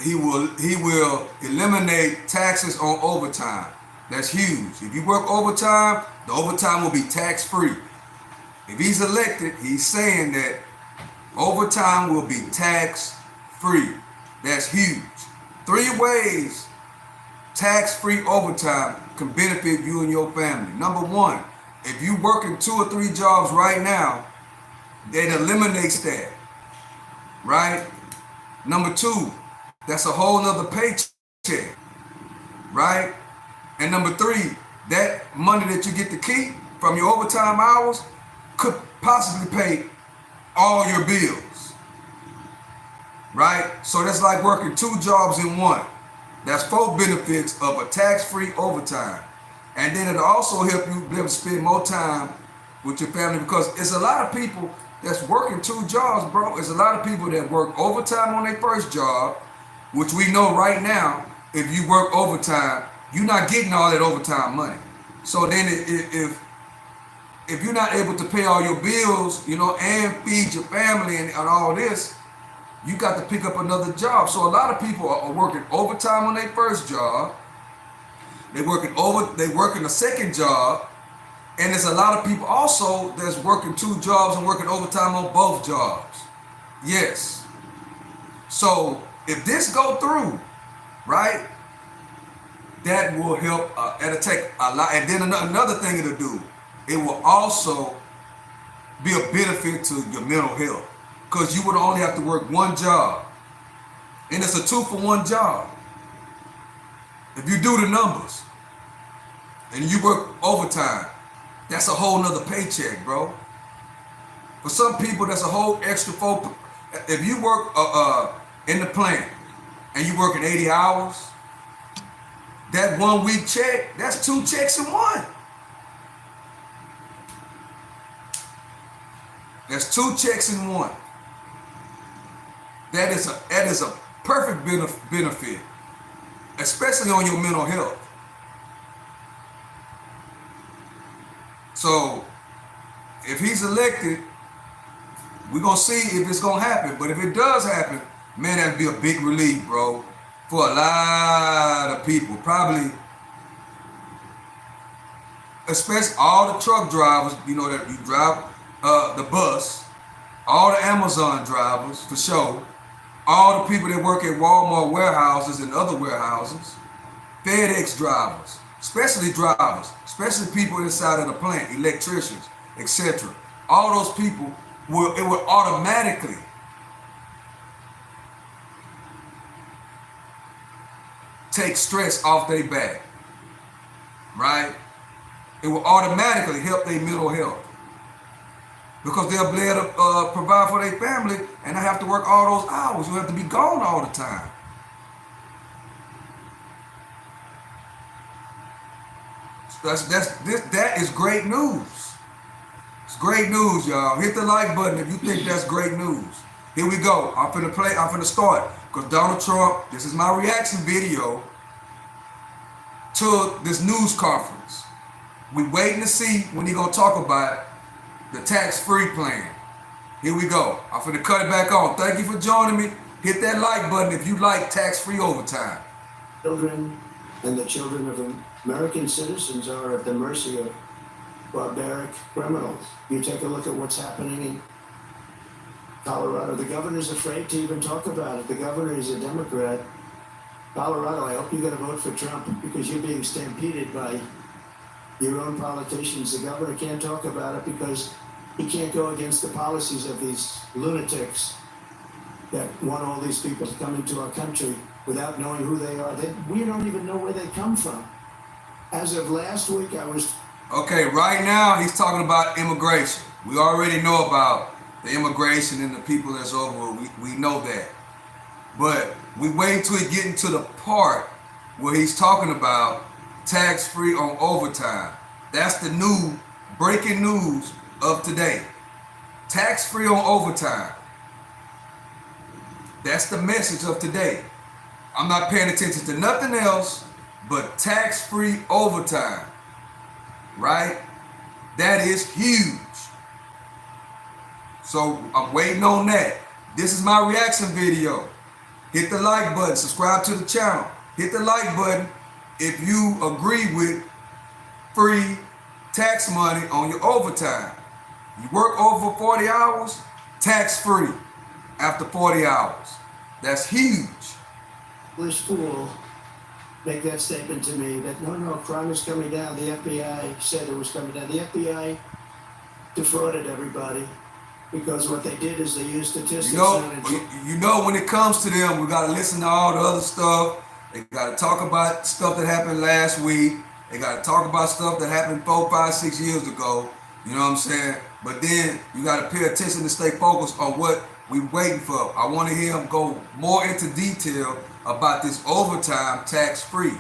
B: he will eliminate taxes on overtime. That's huge. If you work overtime, the overtime will be tax-free. If he's elected, he's saying that overtime will be tax-free. That's huge. 3 ways tax-free overtime can benefit you and your family. Number 1, if you working 2 or 3 jobs right now, it eliminates that, right? Number 2, that's a whole nother paycheck, right? And number 3, that money that you get to keep from your overtime hours could possibly pay all your bills, right? So that's like working 2 jobs in one. That's 4 benefits of a tax-free overtime. And then it'll also help you be able to spend more time with your family, because it's a lot of people that's working 2 jobs, bro. It's a lot of people that work overtime on their first job, which we know right now, if you work overtime, you're not getting all that overtime money. So then if you're not able to pay all your bills, and feed your family and all this, you got to pick up another job. So a lot of people are working overtime on their first job. They working a second job. And there's a lot of people also that's working 2 jobs and working overtime on both jobs. Yes. So if this go through, right, that will help. It'll take a lot. And then another thing it'll do, it will also be a benefit to your mental health, because you would only have to work 1 job, and it's a 2-for-1 job. If you do the numbers and you work overtime, that's a whole nother paycheck, bro. For some people, that's a whole extra 4. If you work in the plant and you working 80 hours, that 1 week check, that's 2 checks in one. That's 2 checks in one. That is a perfect benefit, especially on your mental health. So if he's elected, we're gonna see if it's gonna happen. But if it does happen, man, that'd be a big relief, bro, for a lot of people. Probably, especially all the truck drivers, that you drive the bus, all the Amazon drivers, for sure, all the people that work at Walmart warehouses and other warehouses, FedEx drivers, especially people inside of the plant, electricians, etc. All those people will automatically take stress off their back, right? It will automatically help their mental health. because they'll be able to provide for their family and not have to work all those hours. You have to be gone all the time. That is great news. It's great news, y'all. Hit the like button if you think that's great news. Here we go. I'm finna start. Because Donald Trump, this is my reaction video to this news conference. We waiting to see when he gonna talk about the tax-free plan. Here we go. I'm finna cut it back on. Thank you for joining me. Hit that like button if you like tax-free overtime.
E: Children and the children of American citizens are at the mercy of barbaric criminals. You take a look at what's happening in Colorado. The governor's afraid to even talk about it. The governor is a Democrat. Colorado, I hope you're going to vote for Trump because you're being stampeded by your own politicians. The governor can't talk about it because he can't go against the policies of these lunatics that want all these people to come into our country without knowing who they are. We don't even know where they come from. As of last week, I was...
B: Okay, right now he's talking about immigration. We already know about the immigration and the people that's over. We know that. But we wait until he get into the part where he's talking about tax-free on overtime. That's the new breaking news of today. Tax-free on overtime. That's the message of today. I'm not paying attention to nothing else but tax-free overtime. Right? That is huge. So I'm waiting on that. This is my reaction video. Hit the like button, subscribe to the channel. Hit the like button if you agree with free tax money on your overtime. You work over 40 hours, tax-free after 40 hours. That's huge.
E: English fool make that statement to me that no, crime is coming down. The FBI said it was coming down. The FBI defrauded everybody because what they did is they used statistics.
B: You know, when it comes to them, we got to listen to all the other stuff. They got to talk about stuff that happened last week. They got to talk about stuff that happened 4, 5, 6 years ago. You know what I'm saying? But then you got to pay attention to stay focused on what we waiting for. I want to hear him go more into detail about this overtime tax-free.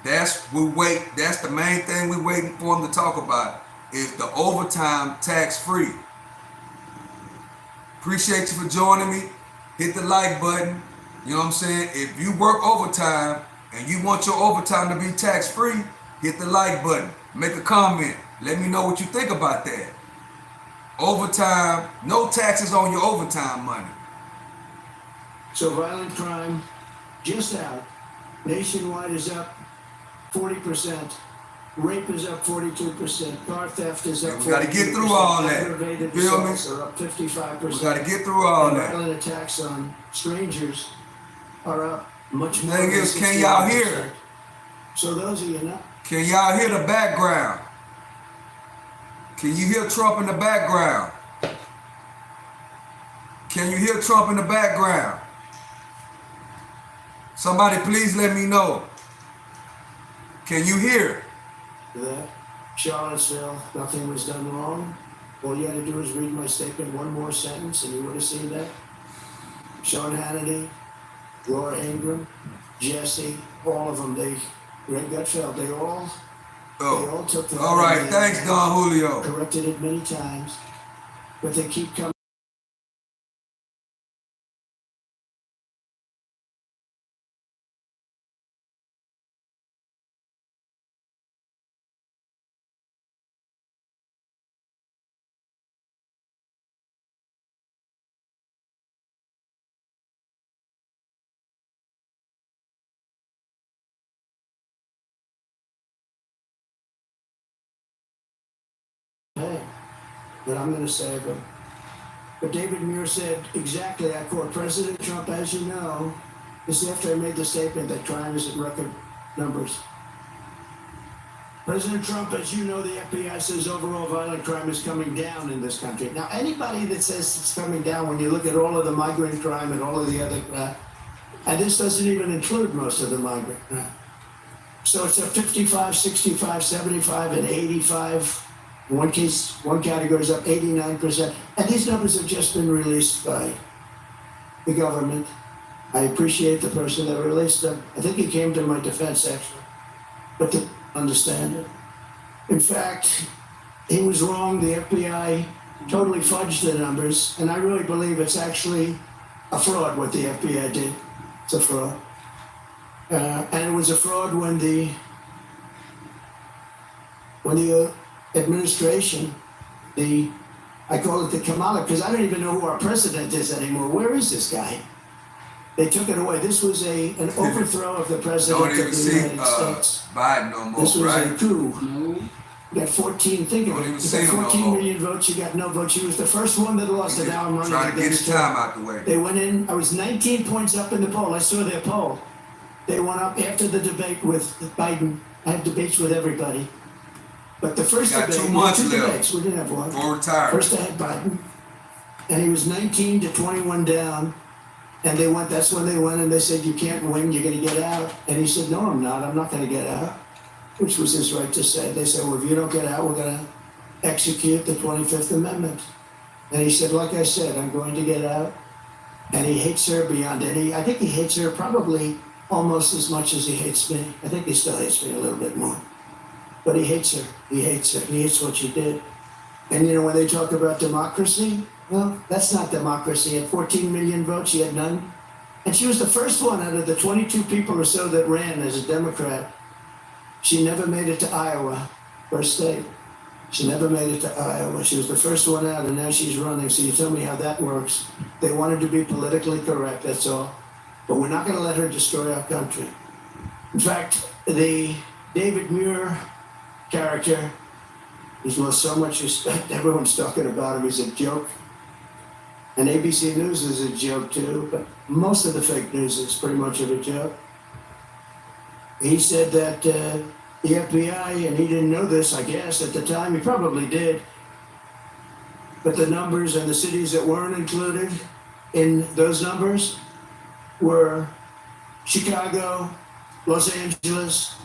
B: That's the main thing we waiting for him to talk about is the overtime tax-free. Appreciate you for joining me. Hit the like button. You know what I'm saying? If you work overtime and you want your overtime to be tax-free, hit the like button. Make a comment. Let me know what you think about that. Overtime, no taxes on your overtime money.
E: So violent crime just out. Nationwide is up 40%. Rape is up 42%. Car theft is up 42%.
B: We got to get through all that.
E: Aggravated
B: Feel me?
E: assaults are up 55%.
B: We got to get through all
E: and
B: that.
E: Violent attacks on strangers are up much more.
B: Thing is, can y'all hear?
E: So those of you not.
B: Can y'all hear the background? Can you hear Trump in the background? Can you hear Trump in the background? Somebody please let me know. Can you hear?
E: That Charlottesville, nothing was done wrong. All you had to do is read my statement one more sentence and you would have seen that. Sean Hannity, Laura Ingraham, Jesse, all of them, Greg Gutfeld, they all took the...
B: All right, thanks, Don Julio.
E: Corrected it many times, but they keep coming. That I'm going to save him. But David Muir said exactly, I quote, President Trump, as you know, this is after I made the statement that crime is at record numbers. President Trump, as you know, the FBI says overall violent crime is coming down in this country. Now, anybody that says it's coming down, when you look at all of the migrant crime and all of the other crime, and this doesn't even include most of the migrant crime. So it's at 55, 65, 75, and 85 In one case, one category is up 89%. And these numbers have just been released by the government. I appreciate the person that released them. I think he came to my defense, actually, but to understand it. In fact, he was wrong. The FBI totally fudged the numbers, and I really believe it's actually a fraud what the FBI did. It's a fraud. And it was a fraud when the administration, I call it the Kamala, because I don't even know who our president is anymore. Where is this guy? They took it away. This was an overthrow of the president
B: Don't
E: of
B: even
E: the
B: see
E: United States.
B: Biden no more,
E: This was
B: right?
E: a coup. You got 14, think of
B: Don't
E: it.
B: even
E: You
B: see
E: got
B: him no
E: 14
B: more.
E: million votes, you got no votes. He was the first one that lost, and now I'm running
B: Trying to get his
E: against him.
B: time out the way.
E: They went in, I was 19 points up in the poll. I saw their poll. They went up after the debate with Biden. I have debates with everybody. But the first
B: Got
E: debate,
B: 2
E: we had
B: months
E: two
B: left.
E: debates. We didn't have one.
B: For retirement.
E: First I had Biden, and he was 19 to 21 down. And they went, that's when they went and they said, you can't win, you're gonna get out. And he said, no, I'm not gonna get out. Which was his right to say. They said, well, if you don't get out, we're gonna execute the 25th Amendment. And he said, like I said, I'm going to get out. And he hates her beyond I think he hates her probably almost as much as he hates me. I think he still hates me a little bit more. But he hates her. He hates her. He hates what she did. And you know, when they talk about democracy, well, that's not democracy. At 14 million votes, she had none. And she was the first one out of the 22 people or so that ran as a Democrat. She never made it to Iowa, first state. She never made it to Iowa. She was the first one out, and now she's running. So you tell me how that works. They wanted to be politically correct, that's all. But we're not going to let her destroy our country. In fact, the David Muir character, he's lost so much respect. Everyone's talking about him. He's a joke. And ABC News is a joke too, but most of the fake news is pretty much of a joke. He said that the FBI, and he didn't know this, I guess, at the time, he probably did, but the numbers and the cities that weren't included in those numbers were Chicago, Los Angeles,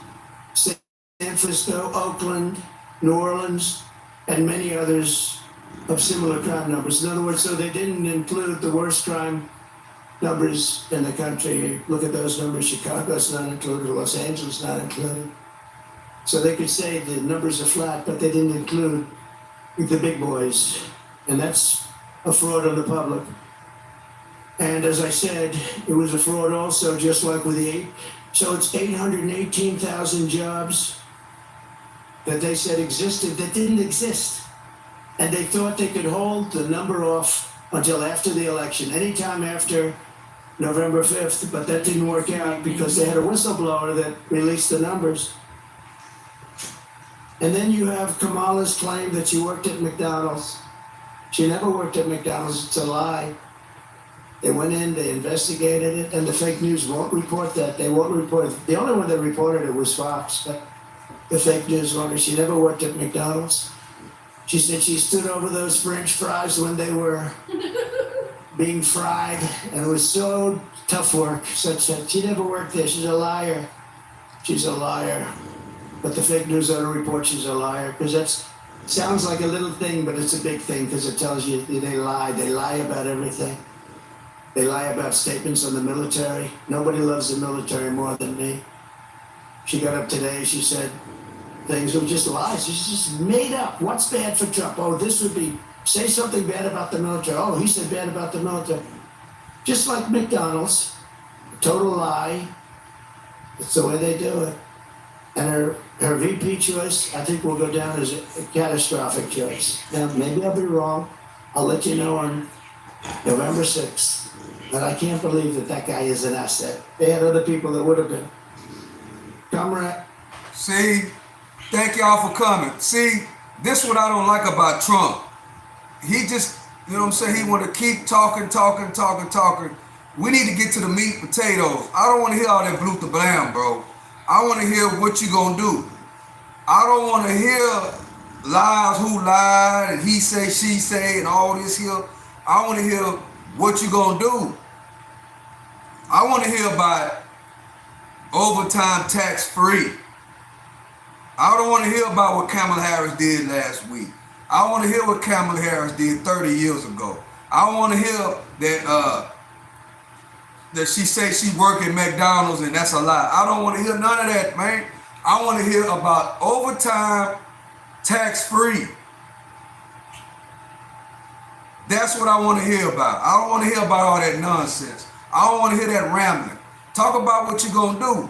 E: San Francisco, Oakland, New Orleans, and many others of similar crime numbers. In other words, so they didn't include the worst crime numbers in the country. Look at those numbers. Chicago's not included, Los Angeles not included. So they could say the numbers are flat, but they didn't include the big boys. And that's a fraud on the public. And as I said, it was a fraud also, just like with the so it's 818,000 jobs that they said existed that didn't exist. And they thought they could hold the number off until after the election, anytime after November 5th, but that didn't work out because they had a whistleblower that released the numbers. And then you have Kamala's claim that she worked at McDonald's. She never worked at McDonald's, it's a lie. They went in, they investigated it, and the fake news won't report that. They won't report it. The only one that reported it was Fox, but the fake news won't. She never worked at McDonald's. She said she stood over those French fries when they were being fried, and it was so tough work. She never worked there. She's a liar. She's a liar. But the fake news ought to report she's a liar, because that sounds like a little thing, but it's a big thing, because it tells you they lie. They lie about everything. They lie about statements on the military. Nobody loves the military more than me. She got up today, she said things were just lies. She's just made up. What's bad for Trump? Oh, this would be, say something bad about the military. Oh, he said bad about the military. Just like McDonald's, a total lie. It's the way they do it. And her VP choice, I think will go down as a catastrophic choice. Now, maybe I'll be wrong. I'll let you know on November 6th. But I can't believe that that guy is an asset. They had other people that would have been. Comrade.
B: See, thank y'all for coming. See, this is what I don't like about Trump. He just, you know what I'm saying, he want to keep talking. We need to get to the meat and potatoes. I don't want to hear all that blue to blam, bro. I want to hear what you gonna do. I don't want to hear lies, who lied, and he say, she say, and all this here. I want to hear what you gonna do. I want to hear about overtime tax free. I don't want to hear about what Kamala Harris did last week. I want to hear what Kamala Harris did 30 years ago. I want to hear that she say she work at McDonald's and that's a lie. I don't want to hear none of that, man. I want to hear about overtime tax-free. That's what I want to hear about. I don't want to hear about all that nonsense. I don't want to hear that rambling. Talk about what you're going to do.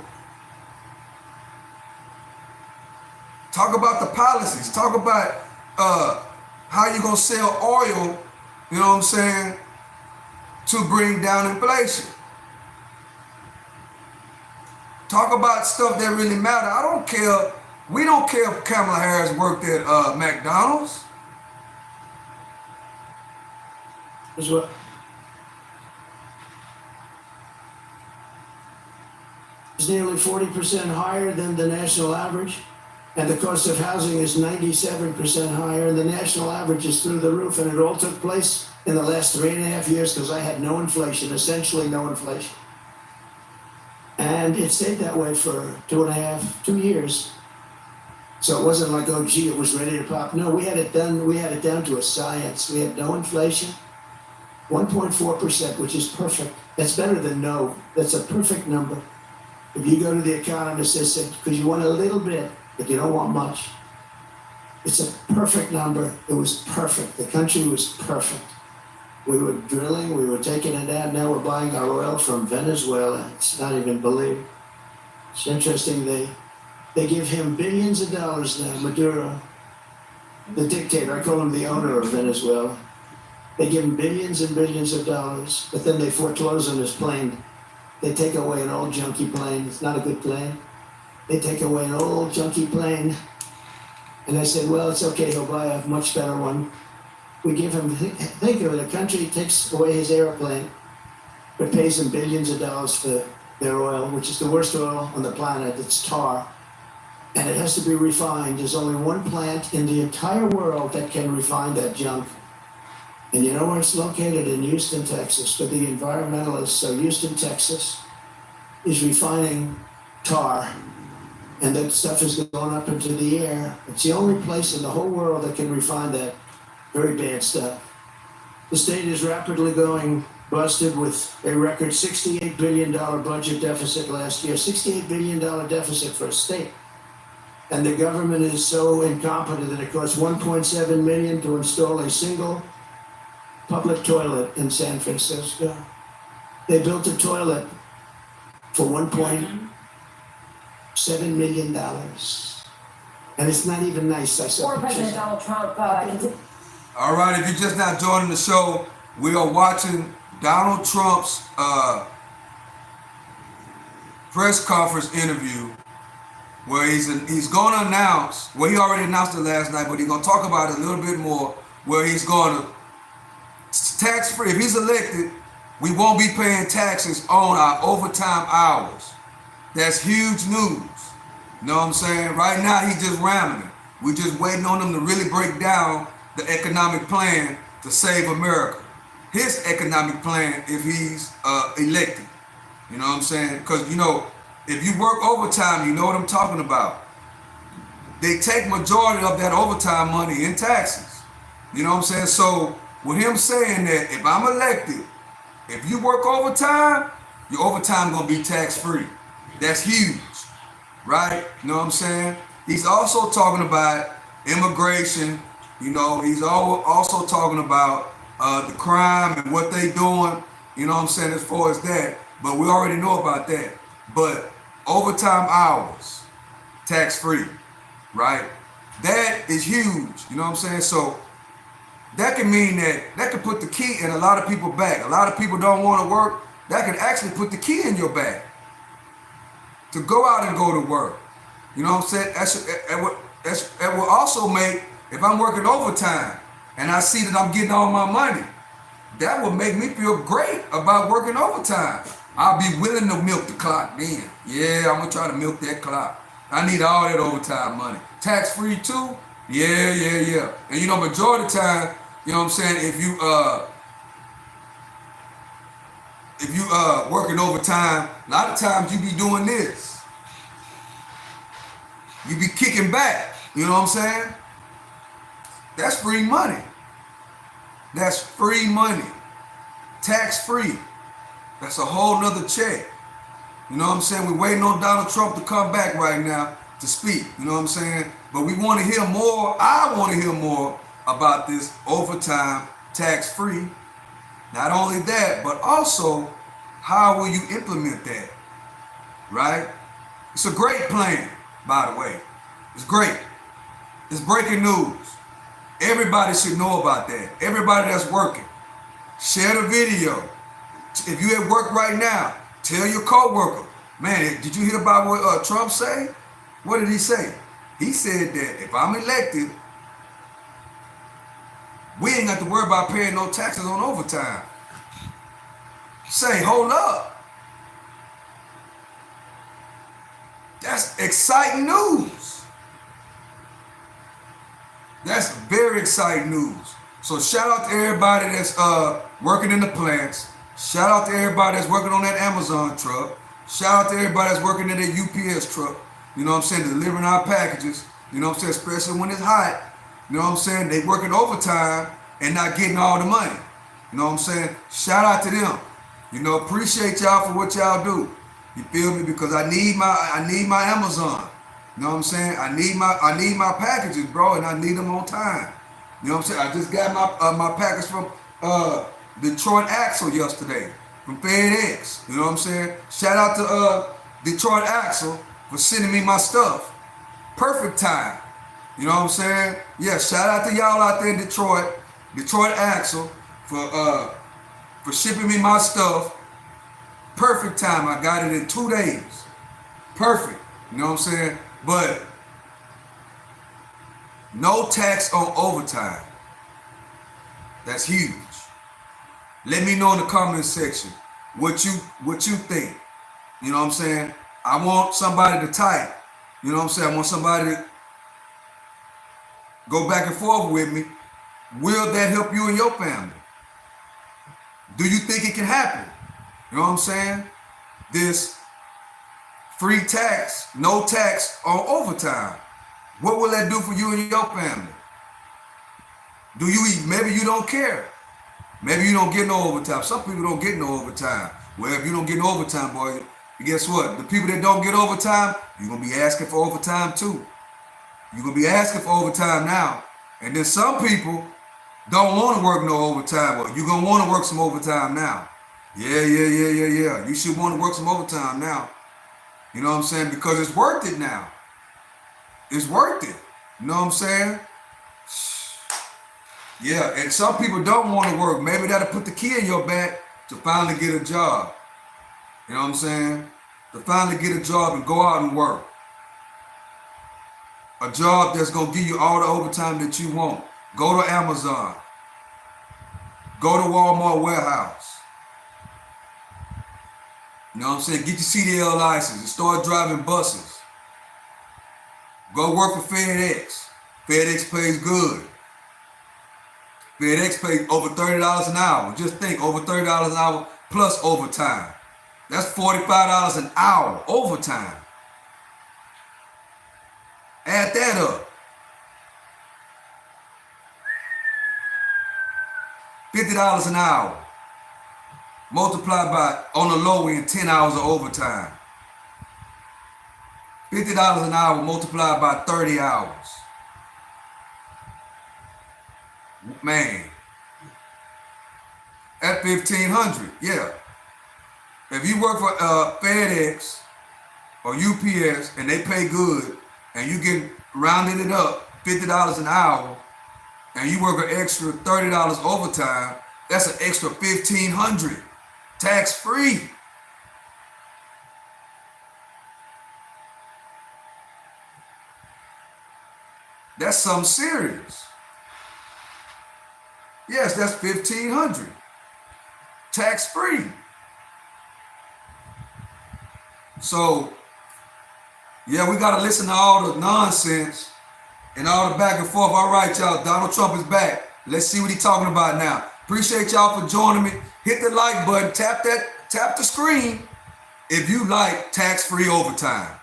B: Talk about the policies. Talk about how you're going to sell oil, you know what I'm saying, to bring down inflation. Talk about stuff that really matter. I don't care. We don't care if Kamala Harris worked at McDonald's.
E: Is what? It's nearly 40% higher than the national average, and the cost of housing is 97% higher, and the national average is through the roof, and it all took place in the last 3.5 years because I had no inflation, essentially no inflation. And it stayed that way for 2 years. So it wasn't like, oh gee, it was ready to pop. No, we had it down to a science. We had no inflation. 1.4%, which is perfect. That's better than no. That's a perfect number. If you go to the economist, they said, because you want a little bit, but you don't want much. It's a perfect number. It was perfect. The country was perfect. We were drilling, we were taking it out. Now we're buying our oil from Venezuela. It's not even believable. It's interesting. They give him billions of dollars now, Maduro, the dictator. I call him the owner of Venezuela. They give him billions and billions of dollars, but then they foreclose on his plane. They take away an old junky plane. It's not a good plane. They take away an old junky plane. And I said, well, it's okay. He'll buy a much better one. We give him, think of it, a country takes away his airplane, but pays him billions of dollars for their oil, which is the worst oil on the planet. It's tar. And it has to be refined. There's only one plant in the entire world that can refine that junk. And you know where it's located? In Houston, Texas. For the environmentalists, so Houston, Texas is refining tar. And that stuff is going up into the air. It's the only place in the whole world that can refine that very bad stuff. The state is rapidly going busted with a record $68 billion budget deficit last year. $68 billion deficit for a state. And the government is so incompetent that it costs $1.7 million to install a single public toilet in San Francisco. They built a toilet for $1.7 million. And it's not even nice. I saw
C: Former President Donald Trump.
B: All right, if you're just not joining the show, we are watching Donald Trump's press conference interview where he's going to announce, well, he already announced it last night, but he's going to talk about it a little bit more, where he's going to tax-free. If he's elected, we won't be paying taxes on our overtime hours. That's huge news. You know what I'm saying? Right now, he's just rambling. We're just waiting on him to really break down the economic plan to save America. His economic plan if he's elected. You know what I'm saying? Because, you know, if you work overtime, you know what I'm talking about. They take majority of that overtime money in taxes. You know what I'm saying? So with him saying that if I'm elected, if you work overtime, your overtime gonna be tax-free. That's huge, right? You know what I'm saying? He's also talking about immigration. You know, he's also talking about the crime and what they doing. You know what I'm saying, as far as that. But we already know about that. But overtime hours, tax-free, right? That is huge. You know what I'm saying? So that can mean that could put the key in a lot of people's back. A lot of people don't want to work. That could actually put the key in your back to go out and go to work. You know what I'm saying? That will also make, if I'm working overtime and I see that I'm getting all my money, that will make me feel great about working overtime. I'll be willing to milk the clock then. Yeah, I'm gonna try to milk that clock. I need all that overtime money. Tax-free too? Yeah. And you know, majority of the time, you know what I'm saying, if you working overtime, a lot of times you be doing this. You be kicking back. You know what I'm saying? That's free money. That's free money. Tax free. That's a whole nother check. You know what I'm saying? We're waiting on Donald Trump to come back right now to speak. You know what I'm saying? But we want to hear more. I want to hear more about this overtime tax free. Not only that, but also how will you implement that? Right? It's a great plan, by the way. It's great. It's breaking news. Everybody should know about that. Everybody that's working. Share the video. If you at work right now, tell your coworker, man, did you hear about what Trump say? What did he say? He said that if I'm elected, we ain't got to worry about paying no taxes on overtime. Say, hold up. That's exciting news. That's very exciting news. So shout out to everybody that's working in the plants. Shout out to everybody that's working on that Amazon truck. Shout out to everybody that's working in that UPS truck. You know what I'm saying? Delivering our packages. You know what I'm saying? Especially when it's hot. You know what I'm saying? They working overtime and not getting all the money. You know what I'm saying? Shout out to them. You know, appreciate y'all for what y'all do. You feel me? Because I need my Amazon. You know what I'm saying? I need my packages, bro, and I need them on time. You know what I'm saying? I just got my package from Detroit Axle yesterday from FedEx. You know what I'm saying? Shout out to Detroit Axle for sending me my stuff. Perfect time. You know what I'm saying? Yeah, shout out to y'all out there in Detroit Axle for shipping me my stuff. Perfect time. I got it in 2 days. Perfect. You know what I'm saying? But no tax on overtime. That's huge. Let me know in the comment section what you think. You know what I'm saying? I want somebody to type. You know what I'm saying? I want somebody to go back and forth with me. Will that help you and your family? Do you think it can happen? You know what I'm saying? This free tax, no tax on overtime. What will that do for you and your family? Do you eat? Maybe you don't care. Maybe you don't get no overtime. Some people don't get no overtime. Well, if you don't get no overtime, boy, guess what? The people that don't get overtime, you're going to be asking for overtime too. You're going to be asking for overtime now. And then some people don't want to work no overtime. Well, you're going to want to work some overtime now. Yeah. You should want to work some overtime now. You know what I'm saying? Because it's worth it now. It's worth it. You know what I'm saying? Yeah, and some people don't want to work. Maybe that'll put the key in your back to finally get a job. You know what I'm saying? To finally get a job and go out and work. A job that's going to give you all the overtime that you want. Go to Amazon. Go to Walmart warehouse. You know what I'm saying? Get your CDL license and start driving buses. Go work for FedEx. FedEx pays good. FedEx pays over $30 an hour. Just think, over $30 an hour plus overtime. That's $45 an hour overtime. Add that up. $50 an hour. Multiplied by, on the low end, 10 hours of overtime. $50 an hour multiplied by 30 hours. Man. At $1,500, yeah. If you work for FedEx or UPS and they pay good and you get rounded it up $50 an hour and you work an extra $30 overtime, that's an extra $1,500 tax free. That's something serious. Yes, that's $1,500 tax free. So, yeah, we got to listen to all the nonsense and all the back and forth. All right, y'all, Donald Trump is back. Let's see what he's talking about now. Appreciate y'all for joining me. Hit the like button, tap the screen if you like tax-free overtime.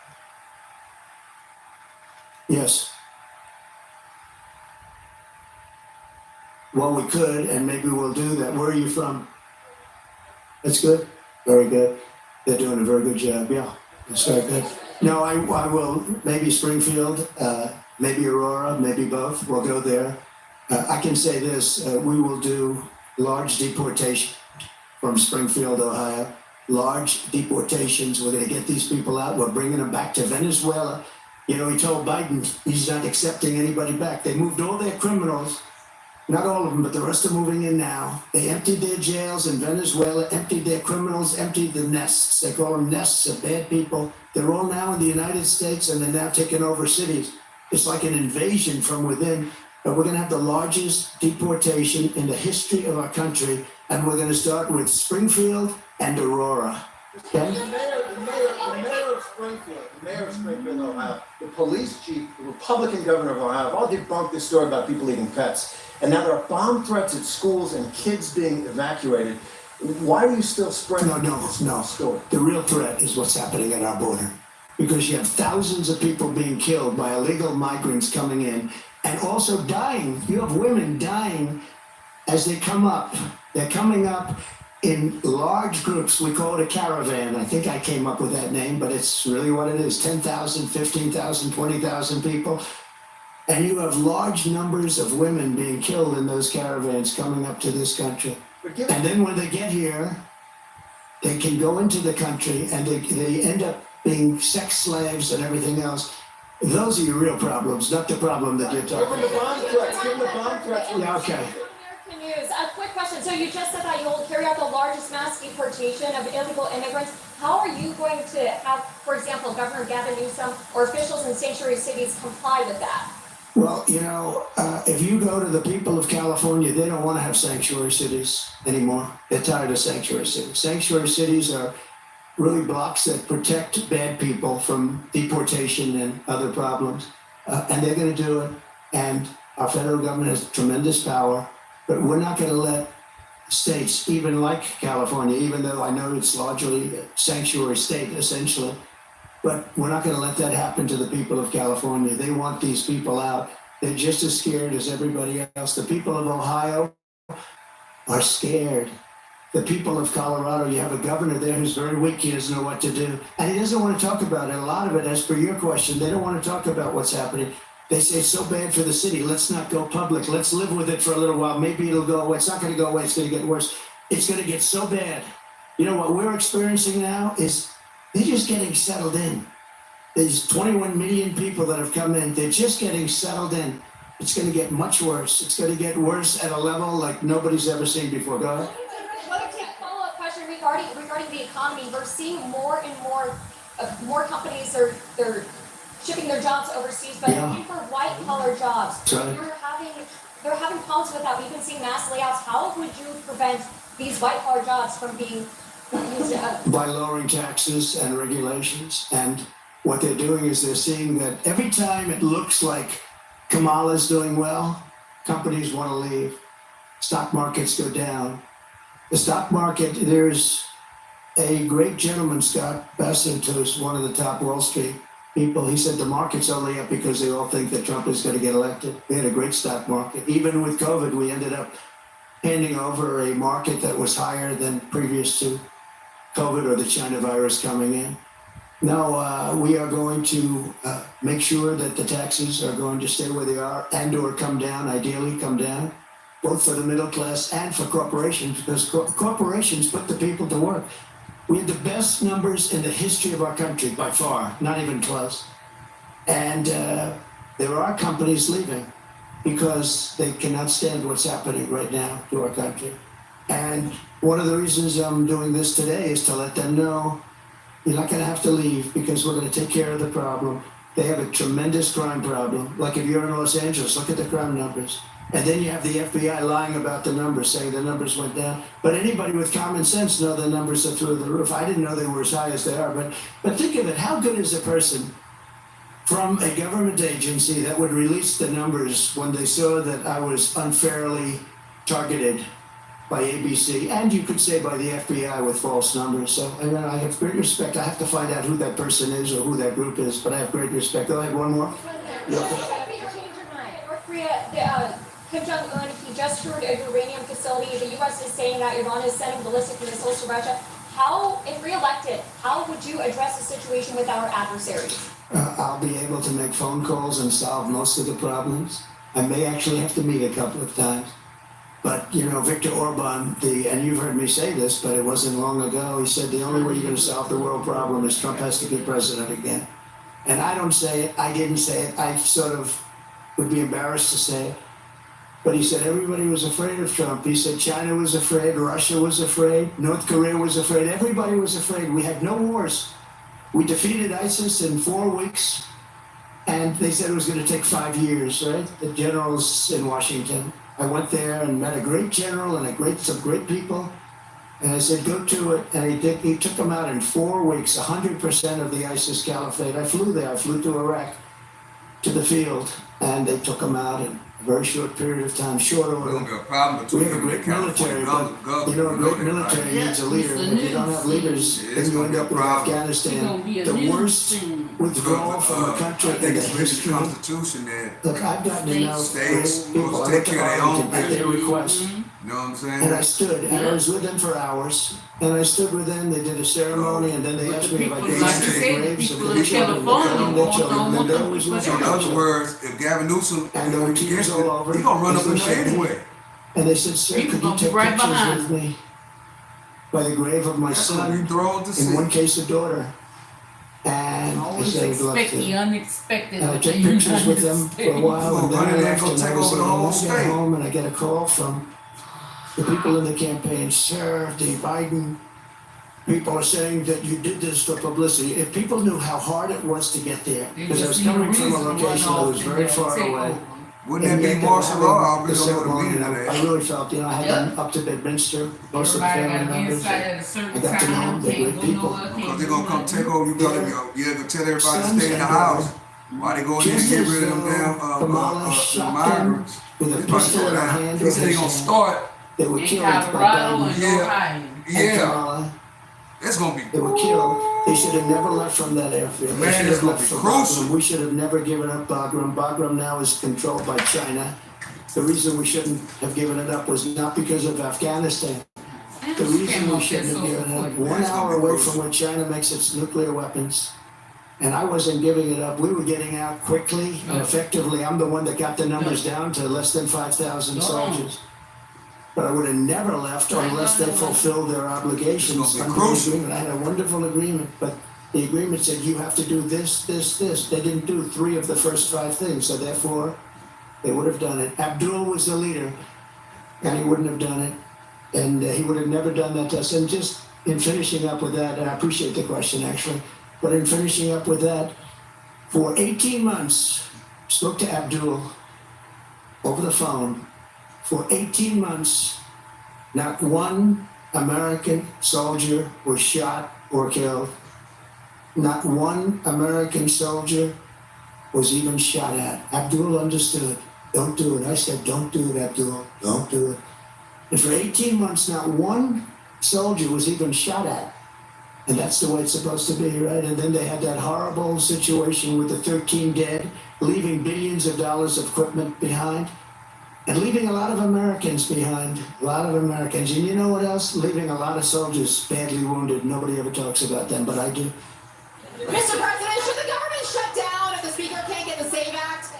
E: Yes. Well, we could, and maybe we'll do that. Where are you from? That's good. Very good. They're doing a very good job. Yeah, that's very good. No, I will. Maybe Springfield, maybe Aurora, maybe both. We'll go there. I can say this: we will do large deportation from Springfield, Ohio. Large deportations. We're going to get these people out. We're bringing them back to Venezuela. You know, he told Biden he's not accepting anybody back. They moved all their criminals. Not all of them, but the rest are moving in now. They emptied their jails in Venezuela, emptied their criminals, emptied the nests. They call them nests of bad people. They're all now in the United States, and they're now taking over cities. It's like an invasion from within. But we're going to have the largest deportation in the history of our country, and we're going to start with Springfield and Aurora. Okay?
F: The mayor of Springfield, Ohio, the police chief, the Republican governor of Ohio, have all debunked this story about people eating pets. And now there are bomb threats at schools and kids being evacuated. Why do you still spread
E: No.
F: story?
E: The real threat is what's happening at our border. Because you have thousands of people being killed by illegal migrants coming in and also dying. You have women dying as they come up. They're coming up in large groups. We call it a caravan. I think I came up with that name, but it's really what it is. 10,000, 15,000, 20,000 people. And you have large numbers of women being killed in those caravans coming up to this country. And then when they get here, they can go into the country and they end up being sex slaves and everything else. Those are your real problems, not the problem that you're talking about.
F: Give them the bomb threats.
E: Yeah, okay.
G: American News. A quick question. So you just said that you'll carry out the largest mass deportation of illegal immigrants. How are you going to have, for example, Governor Gavin Newsom or officials in sanctuary cities comply with that?
E: Well, you know, if you go to the people of California, they don't want to have sanctuary cities anymore. They're tired of sanctuary cities. Sanctuary cities are really blocks that protect bad people from deportation and other problems. And they're going to do it. And our federal government has tremendous power. But we're not going to let states, even like California, even though I know it's largely a sanctuary state, essentially, but we're not going to let that happen to the people of California. They want these people out. They're just as scared as everybody else. The people of Ohio are scared. The people of Colorado, you have a governor there who's very weak. He doesn't know what to do. And he doesn't want to talk about it. A lot of it, as per your question, they don't want to talk about what's happening. They say it's so bad for the city. Let's not go public. Let's live with it for a little while. Maybe it'll go away. It's not going to go away. It's going to get worse. It's going to get so bad. You know what we're experiencing now is they're just getting settled in. There's 21 million people that have come in. They're just getting settled in. It's going to get much worse. It's going to get worse at a level like nobody's ever seen before. Go ahead.
G: Well, a follow-up question regarding the economy. We're seeing more and more companies they're shipping their jobs overseas, but
E: Yeah.
G: looking for white-collar jobs.
E: That's right.
G: They're having problems with that. We've been seeing mass layoffs. How would you prevent these white-collar jobs from being used up?
E: By lowering taxes and regulations. And what they're doing is they're seeing that every time it looks like Kamala's doing well, companies want to leave. Stock markets go down. The stock market, there's a great gentleman, Scott Bessent, who's one of the top Wall Street people. He said the market's only up because they all think that Trump is going to get elected. We had a great stock market. Even with COVID, we ended up handing over a market that was higher than previous to COVID or the China virus coming in. Now, we are going to make sure that the taxes are going to stay where they are and or come down, ideally come down, both for the middle class and for corporations, because corporations put the people to work. We have the best numbers in the history of our country by far, not even close. And there are companies leaving because they cannot stand what's happening right now to our country. And one of the reasons I'm doing this today is to let them know you're not going to have to leave because we're going to take care of the problem. They have a tremendous crime problem. Like if you're in Los Angeles, look at the crime numbers. And then you have the FBI lying about the numbers, saying the numbers went down. But anybody with common sense know the numbers are through the roof. I didn't know they were as high as they are. But think of it. How good is a person from a government agency that would release the numbers when they saw that I was unfairly targeted by ABC, and you could say by the FBI with false numbers. So I have great respect. I have to find out who that person is or who that group is, but I have great respect. Go ahead, one more.
G: Change your mind. North Korea, Kim Jong-un, he just toured a uranium facility. The U.S. is saying that Iran is sending ballistic missiles to Russia. How, if re-elected, how would you address the situation with our adversaries?
E: I'll be able to make phone calls and solve most of the problems. I may actually have to meet a couple of times. But, you know, Viktor Orban, and you've heard me say this, but it wasn't long ago, he said the only way you're going to solve the world problem is Trump has to be president again. And I don't say it, I didn't say it, I sort of would be embarrassed to say it. But he said everybody was afraid of Trump. He said China was afraid, Russia was afraid, North Korea was afraid, everybody was afraid. We had no wars. We defeated ISIS in 4 weeks, and they said it was going to take 5 years, right? The generals in Washington. I went there and met a great general and some great people. And I said, go to it. And he took them out in 4 weeks, 100% of the ISIS caliphate. I flew there. I flew to Iraq, to the field, and they took them out in a very short period of time, short order.
B: There's gonna be a problem
E: We
B: between
E: have a
B: them and
E: great
B: California
E: military, but you know, a great military needs a leader. And if you don't have leaders,
B: Yeah,
E: then
B: it's
E: you
B: gonna
E: end
B: be a
E: up with
B: problem.
E: Afghanistan, the worst withdrawal from a country
B: I
E: in
B: think
E: the
B: it's written in
E: history.
B: the Constitution that,
E: Look, I've gotten to know
B: States
E: great people.
B: must
E: I
B: take
E: went to
B: care of their own
E: Arlington at their
B: business.
E: request.
B: you know what I'm saying?
E: And I stood, and I was with them for hours. And I stood with them, they did a ceremony, and then they asked me if I gave
B: like
E: to
B: you
E: the
B: said,
E: graves of
H: people
E: the
H: in
E: children.
H: California
E: Their
H: want
E: children,
H: them,
E: and they always
H: want
E: was
H: them.
B: So in other words, if Gavin Newsom
E: And there were tears
B: gets
E: all
B: it,
E: over.
B: he gonna run up
E: They
B: and
E: said,
B: anyway.
E: And they said, sir,
H: People
E: could you
H: gonna be
E: take
H: right
E: pictures
H: behind.
E: with me by the grave of my
B: That's gonna be
E: son,
B: thrown to
E: in one
B: sea.
E: case a daughter? And I
H: Always
E: said, I would love
H: expect the
E: to.
H: unexpected.
E: And I
H: but
E: took
H: the
E: pictures with them for a
H: unexpected.
E: while, and then
B: Run
E: I
B: in there
E: left,
B: and go
E: and I
B: take
E: was
B: over the
E: saying,
B: whole
E: I get
B: state.
E: home, and I get a call from the people in the campaign, sir, the Biden people are saying that you did this for publicity. If people knew how hard it was to get there,
H: They
E: because I was
H: just need a
E: coming from a
H: reason to run
E: location that
H: off
E: was
H: and
E: very
H: then
E: far
H: take
E: away.
H: over.
B: Wouldn't
E: And
B: that
E: yet
B: be
E: they were
B: martial
E: having
B: law?
E: the
B: We don't know
E: ceremony,
B: the
E: you
B: meaning
E: know,
B: of
E: I
B: that.
E: really felt, you know, I had gone up to Bedminster, most of the
H: Everybody
E: family
H: got to be
E: members.
H: inside at a
E: I
H: certain
E: got to know
H: time.
E: them, they're
H: Can't
E: great
H: go
E: people.
H: nowhere.
B: Because
H: Can't
B: they're
H: do
B: gonna come
H: nothing.
B: take over. You gotta tell everybody to
E: Sons
B: stay in the
E: and
B: house.
E: daughters.
B: Why they go in there and
E: Just
B: get
E: as
B: rid of them
E: though
B: damn
E: Kamala shot them
B: migrants?
E: with a
B: He's about to
E: pistol
B: go
E: in her
B: down.
E: hand
B: He
E: or
B: said he
E: his
B: gonna
E: hand.
B: start.
E: They were
H: In
E: killed by
H: Colorado
E: Biden
H: and
B: Yeah.
H: Ohio.
E: and
B: Yeah,
E: Kamala.
B: it's gonna be.
E: They were killed. They should have never left from that airfield.
B: Man,
E: They should
B: it's
E: have
B: gonna
E: left
B: be
E: from
B: crucial.
E: Bagram. We should have never given up Bagram. Bagram now is controlled by China. The reason we shouldn't have given it up was not because of Afghanistan. The reason we shouldn't have given it up, 1 hour away from where China makes its nuclear weapons, and I wasn't giving it up. We were getting out quickly and effectively. I'm the one that got the numbers down to less than 5,000 soldiers. But I would have never left unless they fulfilled their obligations
B: It's gonna be
E: under the
B: crucial.
E: agreement. I had a wonderful agreement, but the agreement said you have to do this, this, this. They didn't do 3 of the first 5 things, so therefore they would have done it. Abdul was the leader, and he wouldn't have done it, and he would have never done that to us. And just in finishing up with that, and I appreciate the question actually, but in finishing up with that, for 18 months, spoke to Abdul over the phone. For 18 months, not one American soldier was shot or killed. Not one American soldier was even shot at. Abdul understood. Don't do it. I said, don't do it, Abdul. Don't do it. And for 18 months, not one soldier was even shot at. And that's the way it's supposed to be, right? And then they had that horrible situation with the 13 dead, leaving billions of dollars of equipment behind. And leaving a lot of Americans behind, a lot of Americans. And you know what else? Leaving a lot of soldiers badly wounded. Nobody ever talks about them, but I do.
I: Mr. President, should the government shut down if the Speaker can't get the SAVE Act?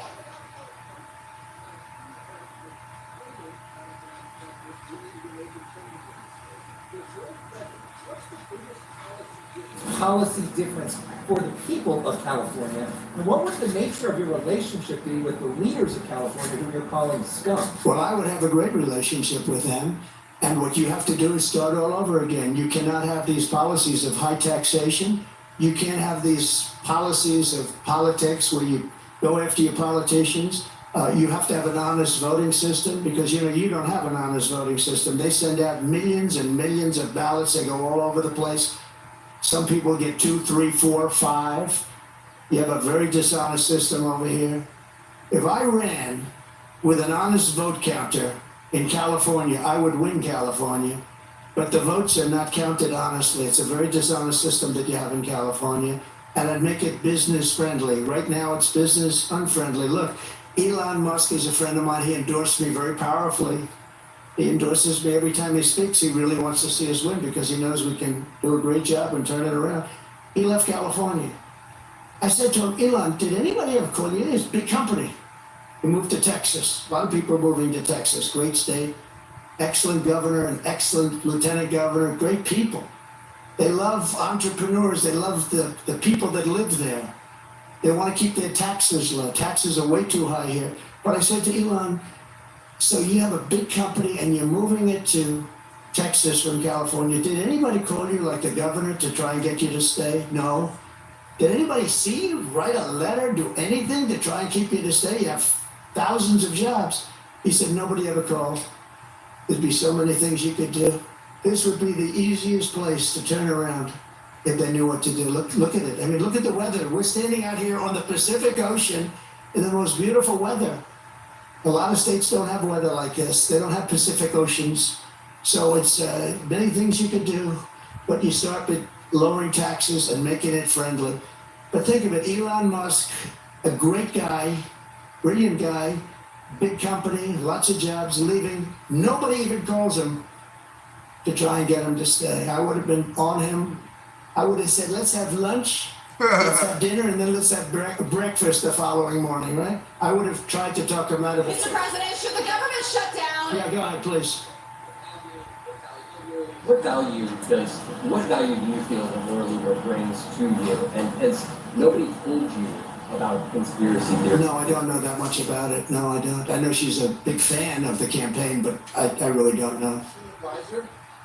J: Policy difference for the people of California? And what would the nature of your relationship be with the leaders of California who you're calling scum?
E: Well, I would have a great relationship with them. And what you have to do is start all over again. You cannot have these policies of high taxation. You can't have these policies of politics where you go after your politicians. You have to have an honest voting system because, you know, you don't have an honest voting system. They send out millions and millions of ballots. They go all over the place. Some people get 2, 3, 4, 5. You have a very dishonest system over here. If I ran with an honest vote counter in California, I would win California. But the votes are not counted honestly. It's a very dishonest system that you have in California. and I'd make it business friendly. Right now it's business unfriendly. Look, Elon Musk is a friend of mine. He endorsed me very powerfully. He endorses me every time he speaks. He really wants to see us win because he knows we can do a great job and turn it around. He left California. I said to him, Elon, did anybody ever call you? It's a big company. He moved to Texas. A lot of people are moving to Texas. Great state. Excellent governor, an excellent lieutenant governor, great people. They love entrepreneurs. They love the people that live there. They want to keep their taxes low. Taxes are way too high here. But I said to Elon, so you have a big company and you're moving it to Texas from California. Did anybody call you, like the governor, to try and get you to stay? No. Did anybody see you, write a letter, do anything to try and keep you to stay? You have thousands of jobs. He said, nobody ever called. There'd be so many things you could do. This would be the easiest place to turn around if they knew what to do. Look at it. I mean, look at the weather. We're standing out here on the Pacific Ocean in the most beautiful weather. A lot of states don't have weather like this. They don't have Pacific Oceans. So it's many things you could do, but you start with lowering taxes and making it friendly. But think of it, Elon Musk, a great guy, brilliant guy, big company, lots of jobs, leaving. Nobody even calls him to try and get him to stay. I would have been on him. I would have said, let's have lunch, let's have dinner, and then let's have breakfast the following morning, right? I would have tried to talk him out of it.
I: Mr. President, should the government shut down?
E: Yeah, go ahead, please.
H: What value do you feel the war leader brings to you? And has nobody told you about conspiracy theories?
E: No, I don't know that much about it. No, I don't. I know she's a big fan of the campaign, but I really don't know.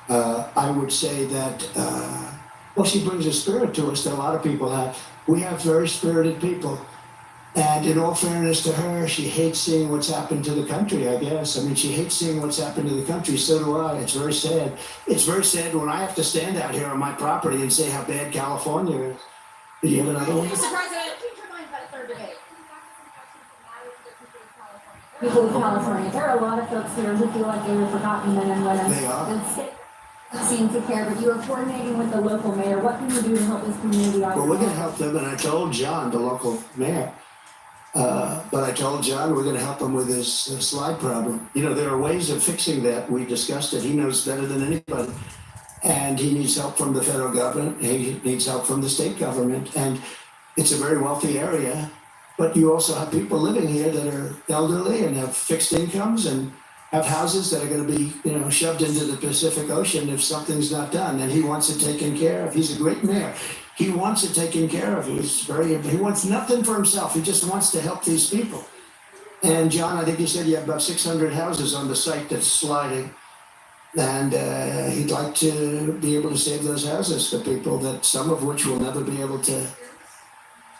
E: I would say that, well, she brings a spirit to us that a lot of people have. We have very spirited people. And in all fairness to her, she hates seeing what's happened to the country, I guess. I mean, she hates seeing what's happened to the country. So do I. It's very sad. It's very sad when I have to stand out here on my property and say how bad California is. Do you have another one?
I: Mr. President, change your mind about a third debate.
K: People of California, there are a lot of folks here who feel like they were forgotten men and women.
E: They are.
K: And state seem to care, but you are coordinating with the local mayor. What can you do to help this community?
E: Well, we're going to help them, and I told John, the local mayor, but I told John we're going to help him with his slide problem. You know, there are ways of fixing that. We discussed it. He knows better than anybody. And he needs help from the federal government. He needs help from the state government. And it's a very wealthy area. But you also have people living here that are elderly and have fixed incomes and have houses that are going to be, you know, shoved into the Pacific Ocean if something's not done. And he wants it taken care of. He's a great mayor. He wants it taken care of. He wants nothing for himself. He just wants to help these people. And John, I think you said you have about 600 houses on the site that's sliding. And he'd like to be able to save those houses for people, that some of which will never be able to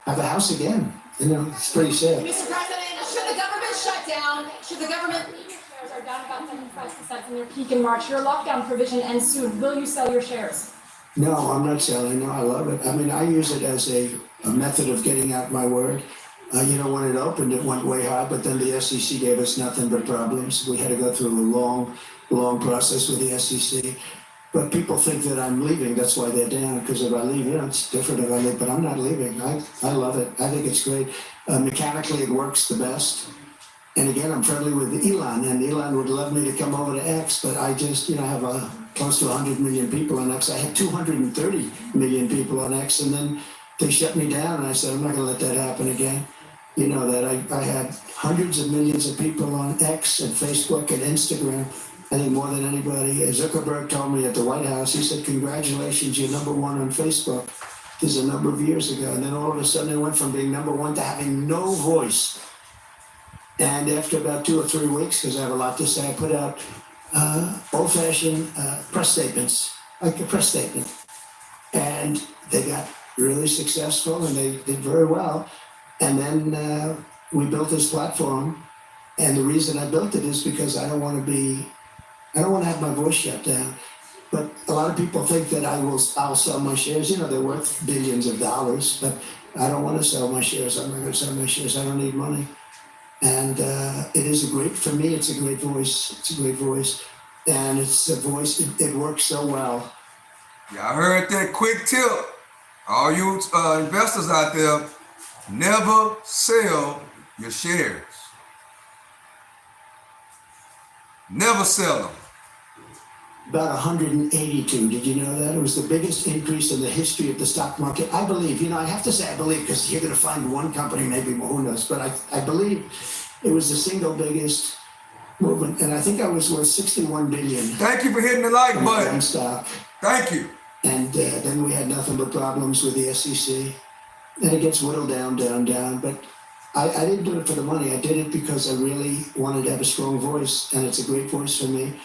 E: have a house again. You know, it's pretty sad.
I: Mr. President, should the government shut down? Should the government...
G: Shares are down about 75% from your peak in March. Your lockdown provision ends soon. Will you sell your shares?
E: No, I'm not selling. No, I love it. I mean, I use it as a method of getting out my word. You know, when it opened, it went way high, but then the SEC gave us nothing but problems. We had to go through a long process with the SEC. But people think that I'm leaving. That's why they're down, because if I leave, you know, it's different if I leave, but I'm not leaving. I love it. I think it's great. Mechanically, it works the best. And again, I'm friendly with Elon, and Elon would love me to come over to X, but I just, you know, have close to 100 million people on X. I had 230 million people on X, and then they shut me down, and I said, I'm not going to let that happen again. You know that I had hundreds of millions of people on X and Facebook and Instagram. I think more than anybody. Zuckerberg told me at the White House, he said, congratulations, you're number one on Facebook. This is a number of years ago. And then all of a sudden I went from being number one to having no voice. And after about 2 or 3 weeks, because I have a lot to say, I put out old-fashioned press statements, like a press statement. And they got really successful and they did very well. And then we built this platform. And the reason I built it is because I don't want to have my voice shut down. But a lot of people think that I'll sell my shares. You know, they're worth billions of dollars, but I don't want to sell my shares. I'm not going to sell my shares. I don't need money. And it is for me, it's a great voice. It's a great voice. And it's a voice, it works so well.
B: Y'all heard that quick tip. All you investors out there, never sell your shares. Never sell them.
E: About 182. Did you know that? It was the biggest increase in the history of the stock market. I believe, I have to say I believe, because you're going to find one company, maybe more, who knows, but I believe it was the single biggest movement, and I think I was worth 61 billion.
B: Thank you for hitting the like button.
E: Stock.
B: Thank you.
E: And then we had nothing but problems with the SEC. And it gets whittled down. But I didn't do it for the money. I did it because I really wanted to have a strong voice, and it's a great voice for me.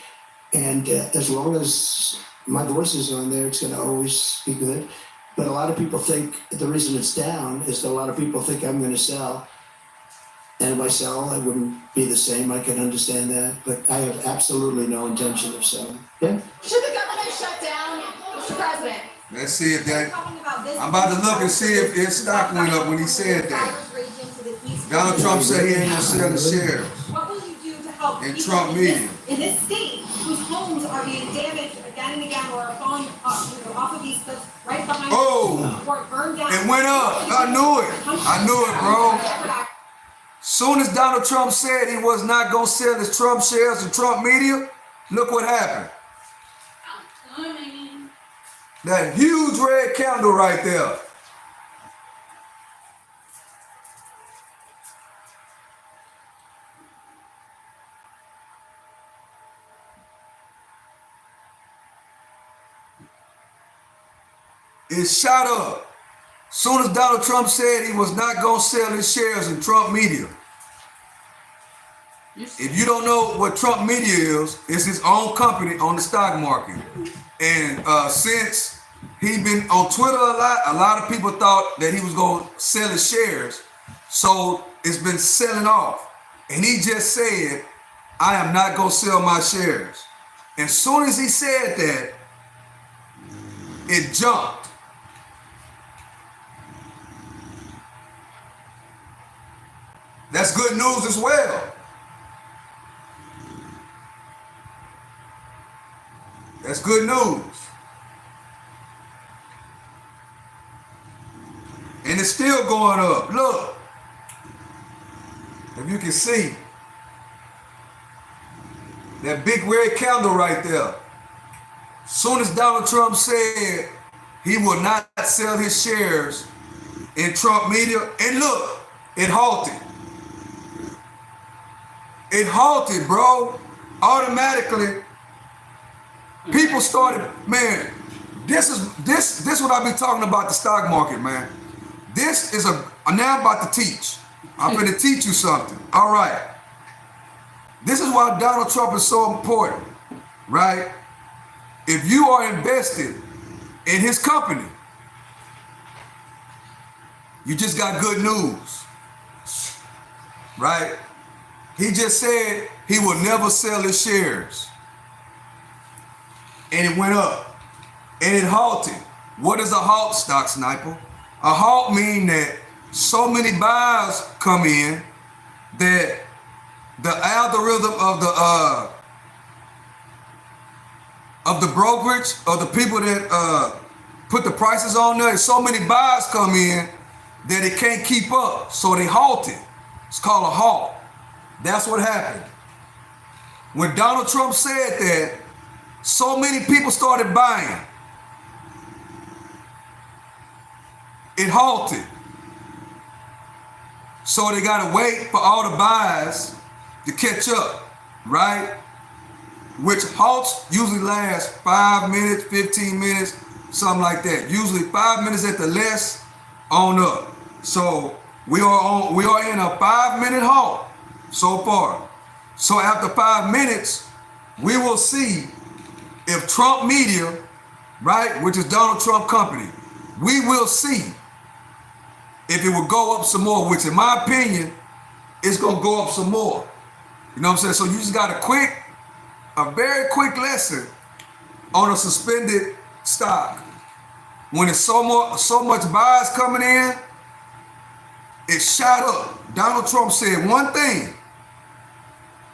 E: And as long as my voice is on there, it's going to always be good. But a lot of people think the reason it's down is that a lot of people think I'm going to sell. And if I sell, I wouldn't be the same. I can understand that. But I have absolutely no intention of selling. Yeah?
I: Should the government shut down, Mr. President?
B: Let's see if that. I'm about to look and see if his stock went up when he said that. Donald Trump said he ain't gonna sell the shares.
L: What will you do to help
B: in
L: people
B: Trump media?
L: In this state whose homes are being damaged again and again or are falling off of these cliffs right behind or burned down?
B: It went up. I knew it, bro. Soon as Donald Trump said he was not gonna sell his Trump shares to Trump media, look what happened. That huge red candle right there. It shot up. Soon as Donald Trump said he was not going to sell his shares in Trump media. If you don't know what Trump media is, it's his own company on the stock market. And since he's been on Twitter a lot of people thought that he was going to sell his shares. So it's been selling off. And he just said, I am not going to sell my shares. And soon as he said that, it jumped. That's good news as well. That's good news. And it's still going up. Look. If you can see. That big red candle right there. Soon as Donald Trump said he will not sell his shares in Trump media, and look, it halted. It halted, bro. Automatically, people started, man, this what I be talking about the stock market, man. This is now I'm about to teach. I'm going to teach you something. All right. This is why Donald Trump is so important, right? If you are invested in his company, you just got good news, right? He just said he will never sell his shares. And it went up. And it halted. What is a halt, stock sniper? A halt means that so many buyers come in that the algorithm of the brokerage, of the people that put the prices on there, so many buyers come in that it can't keep up. So they halted. It's called a halt. That's what happened. When Donald Trump said that, so many people started buying. It halted. So they got to wait for all the buyers to catch up, right? Which halts usually last 5 minutes, 15 minutes, something like that. Usually 5 minutes at the less on up. So we are in a 5-minute halt so far. So after 5 minutes, we will see if Trump media, right, which is Donald Trump company, we will see if it will go up some more, which in my opinion, it's gonna go up some more. You know what I'm saying? So you just got a very quick lesson on a suspended stock. When it's so much buyers coming in, it shot up. Donald Trump said one thing.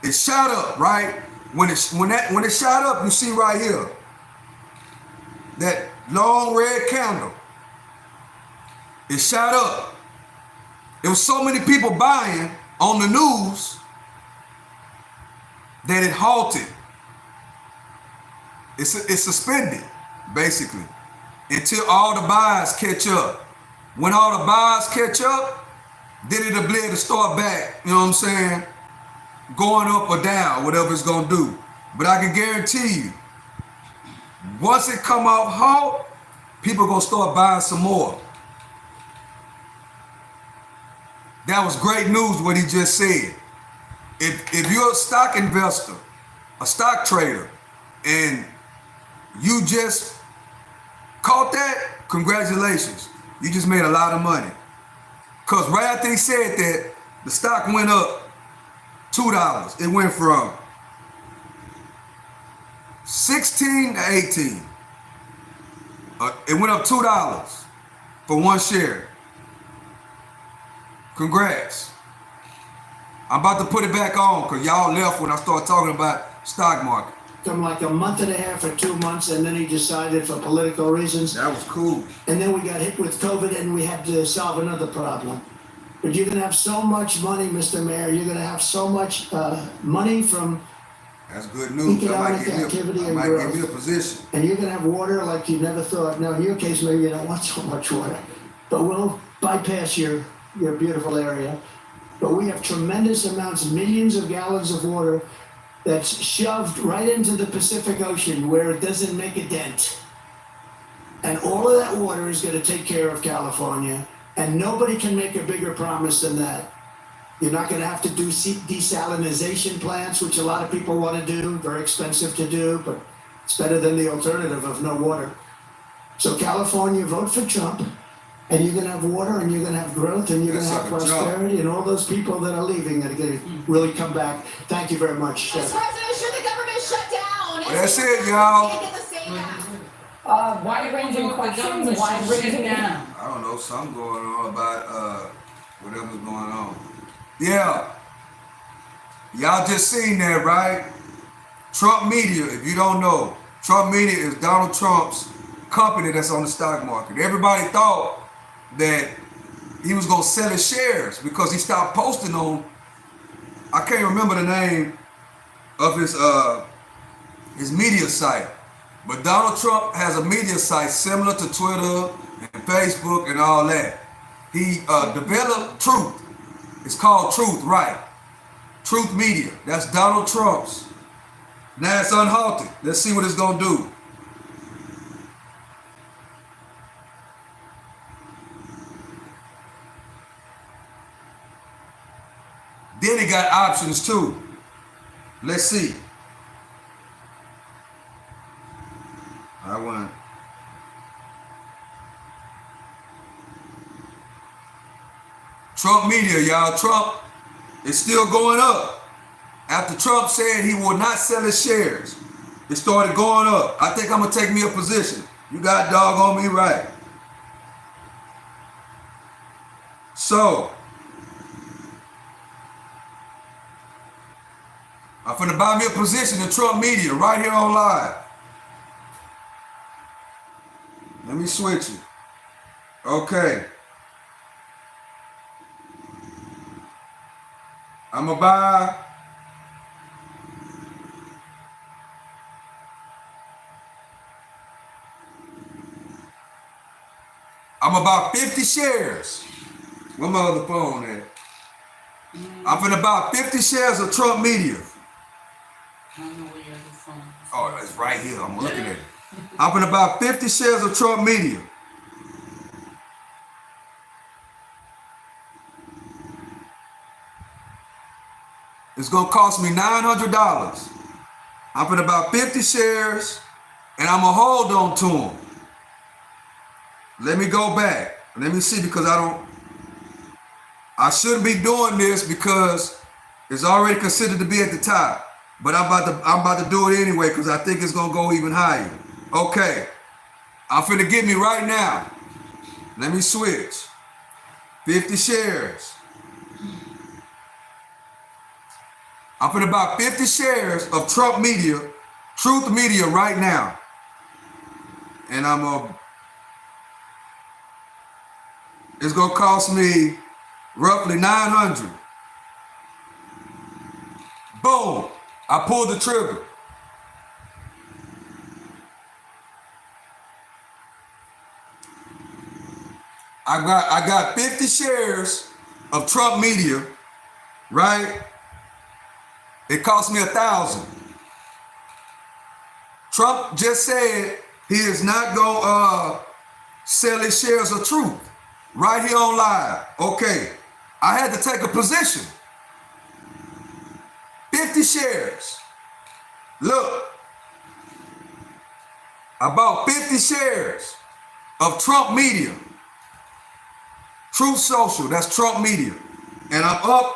B: It shot up, right? When it shot up, you see right here that long red candle. It shot up. There was so many people buying on the news that it halted. It's suspended, basically, until all the buyers catch up. When all the buyers catch up, then it'll be able to start back, you know what I'm saying? Going up or down, whatever it's gonna do. But I can guarantee you, once it come off halt, people gonna start buying some more. That was great news what he just said. If you're a stock investor, a stock trader, and you just caught that, congratulations. You just made a lot of money. Because right after he said that, the stock went up $2. It went from 16 to 18. It went up $2 for one share. Congrats. I'm about to put it back on because y'all left when I started talking about stock market.
E: Come like a month and a half or 2 months, and then he decided for political reasons.
B: That was cool.
E: And then we got hit with COVID, and we had to solve another problem. But you're going to have so much money, Mr. Mayor. You're going to have so much money from
B: that's good news.
E: economic activity and growth.
B: Give me a position.
E: And you're going to have water like you never thought. Now, in your case, maybe you don't want so much water. But we'll bypass your beautiful area. But we have tremendous amounts, millions of gallons of water that's shoved right into the Pacific Ocean where it doesn't make a dent. And all of that water is going to take care of California. And nobody can make a bigger promise than that. You're not going to have to do desalinization plants, which a lot of people want to do. Very expensive to do, but it's better than the alternative of no water. So California, vote for Trump. And you're going to have water, and you're going to have growth, and you're going to have prosperity, and all those people that are leaving are going to really come back. Thank you very much.
I: Mr. President, should the government shut down?
B: Well, that's it, y'all.
I: Take it the same path.
M: Wide-ranging questions, wide-ranging.
B: I don't know, something going on about whatever's going on. Yeah. Y'all just seen that, right? Trump Media, if you don't know, Trump Media is Donald Trump's company that's on the stock market. Everybody thought that he was gonna sell his shares because he stopped posting on, I can't remember the name of his media site, but Donald Trump has a media site similar to Twitter and Facebook and all that. He developed Truth. It's called Truth, right? Truth Media. That's Donald Trump's. Now it's unhalted. Let's see what it's gonna do. Then it got options too. Let's see. I want. Trump Media, y'all. Trump is still going up. After Trump said he will not sell his shares, it started going up. I think I'm gonna take me a position. You got dog on me right. So I'm finna buy me a position in Trump Media right here on live. Let me switch it. Okay. I'm gonna buy. I'm about 50 shares. Where my other phone at? I'm finna buy 50 shares of Trump Media. Oh, it's right here. I'm looking at it. I'm finna buy 50 shares of Trump Media. It's gonna cost me $900. I'm finna buy 50 shares, and I'm gonna hold on to them. Let me go back. Let me see, because I shouldn't be doing this because it's already considered to be at the top. But I'm about to do it anyway because I think it's gonna go even higher. Okay. I'm finna get me right now. Let me switch. 50 shares. I'm finna buy 50 shares of Trump Media, Truth Media right now. And It's gonna cost me roughly $900. Boom, I pulled the trigger. I got 50 shares of Trump media, right? It cost me $1,000. Trump just said he is not gonna sell his shares of truth right here on live. Okay, I had to take a position. 50 shares. Look, I bought 50 shares of Trump media. Truth Social, that's Trump media. And I'm up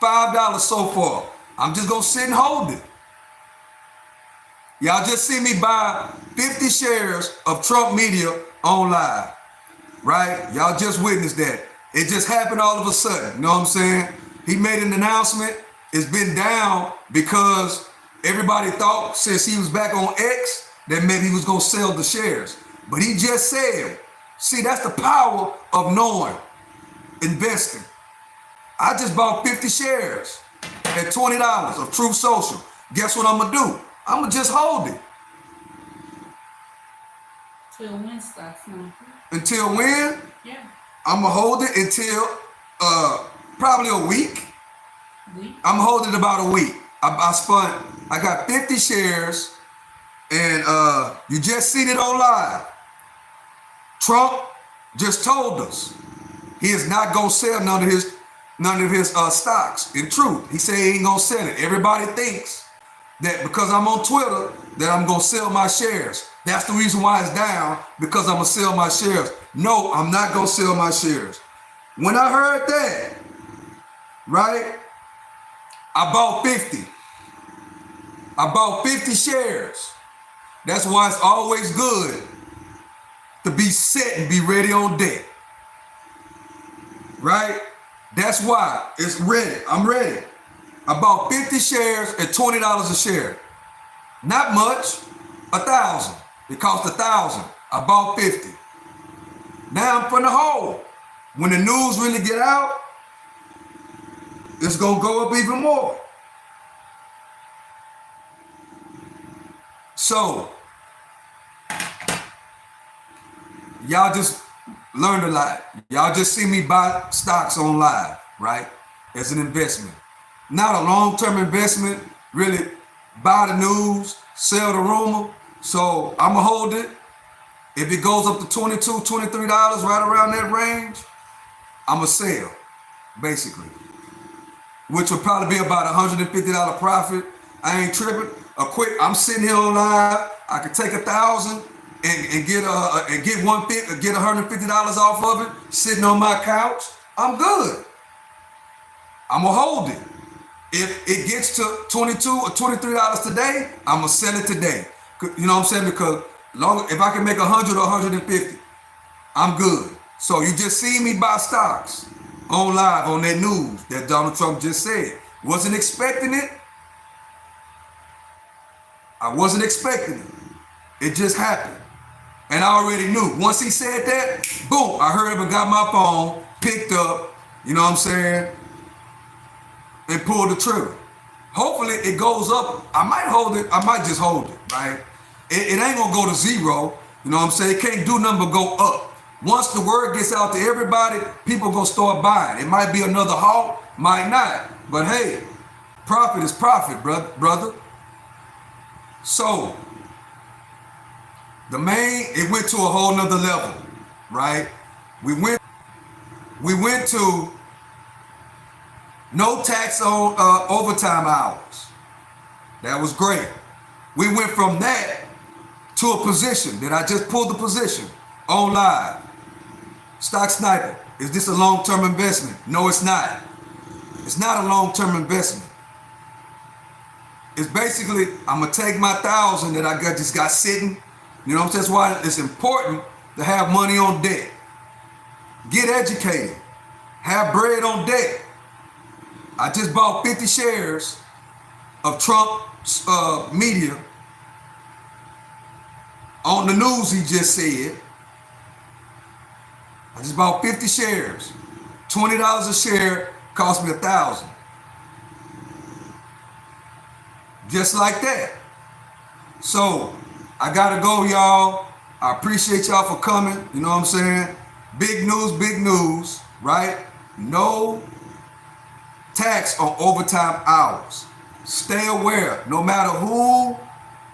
B: $5 so far. I'm just gonna sit and hold it. Y'all just see me buy 50 shares of Trump media on live, right? Y'all just witnessed that. It just happened all of a sudden, you know what I'm saying? He made an announcement. It's been down because everybody thought since he was back on X that maybe he was gonna sell the shares. But he just said, see, that's the power of knowing, investing. I just bought 50 shares at $20 of Truth Social. Guess what I'm gonna do? I'm gonna just hold it.
M: Till when stocks now?
B: Until when?
M: Yeah.
B: I'm gonna hold it until probably a week. I'm holding about a week. I got 50 shares, and you just seen it on live. Trump just told us he is not gonna sell none of his stocks. In truth, he said he ain't gonna sell it. Everybody thinks that because I'm on Twitter that I'm gonna sell my shares. That's the reason why it's down, because I'm gonna sell my shares. No, I'm not gonna sell my shares. When I heard that, right, I bought 50. I bought 50 shares. That's why it's always good to be set and be ready on deck. Right? That's why it's ready. I'm ready. I bought 50 shares at $20 a share. Not much, 1,000. It cost 1,000. I bought 50. Now I'm from the hole. When the news really get out, it's gonna go up even more. So, y'all just learned a lot. Y'all just see me buy stocks on live, right? As an investment. Not a long-term investment, really buy the news, sell the rumor. So I'ma hold it. If it goes up to $22, $23, right around that range, I'ma sell, basically. Which would probably be about $150 profit. I ain't tripping. I'm sitting here on live. I could take 1,000 and get $150 off of it, sitting on my couch. I'm good. I'ma hold it. If it gets to $22 or $23 today, I'ma sell it today. You know what I'm saying? Because if I can make 100 or 150, I'm good. So you just see me buy stocks on live on that news that Donald Trump just said. Wasn't expecting it. I wasn't expecting it. It just happened. And I already knew. Once he said that, boom, I heard him and got my phone, picked up, you know what I'm saying, and pulled the trigger. Hopefully it goes up. I might hold it. I might just hold it, right? It ain't gonna go to zero. You know what I'm saying? It can't do nothing but go up. Once the word gets out to everybody, people gonna start buying. It might be another halt, might not. But hey, profit is profit, brother. So, it went to a whole nother level, right? We went to no tax on overtime hours. That was great. We went from that to a position that I just pulled the position on live. Stock Sniper, is this a long-term investment? No, it's not. It's not a long-term investment. It's basically, I'm gonna take my 1,000 that I just got sitting. You know what I'm saying? That's why it's important to have money on deck. Get educated. Have bread on deck. I just bought 50 shares of Trump media on the news he just said. I just bought 50 shares. $20 a share cost me $1,000. Just like that. So I gotta go, y'all. I appreciate y'all for coming. You know what I'm saying? Big news, right? No tax on overtime hours. Stay aware, no matter who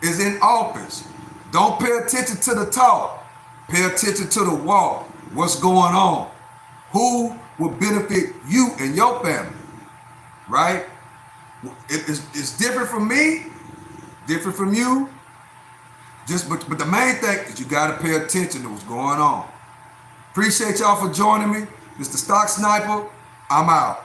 B: is in office. Don't pay attention to the talk. Pay attention to the walk. What's going on? Who will benefit you and your family, right? It's different from me, different from you. But the main thing is you got to pay attention to what's going on. Appreciate y'all for joining me. Mr. Stock Sniper, I'm out.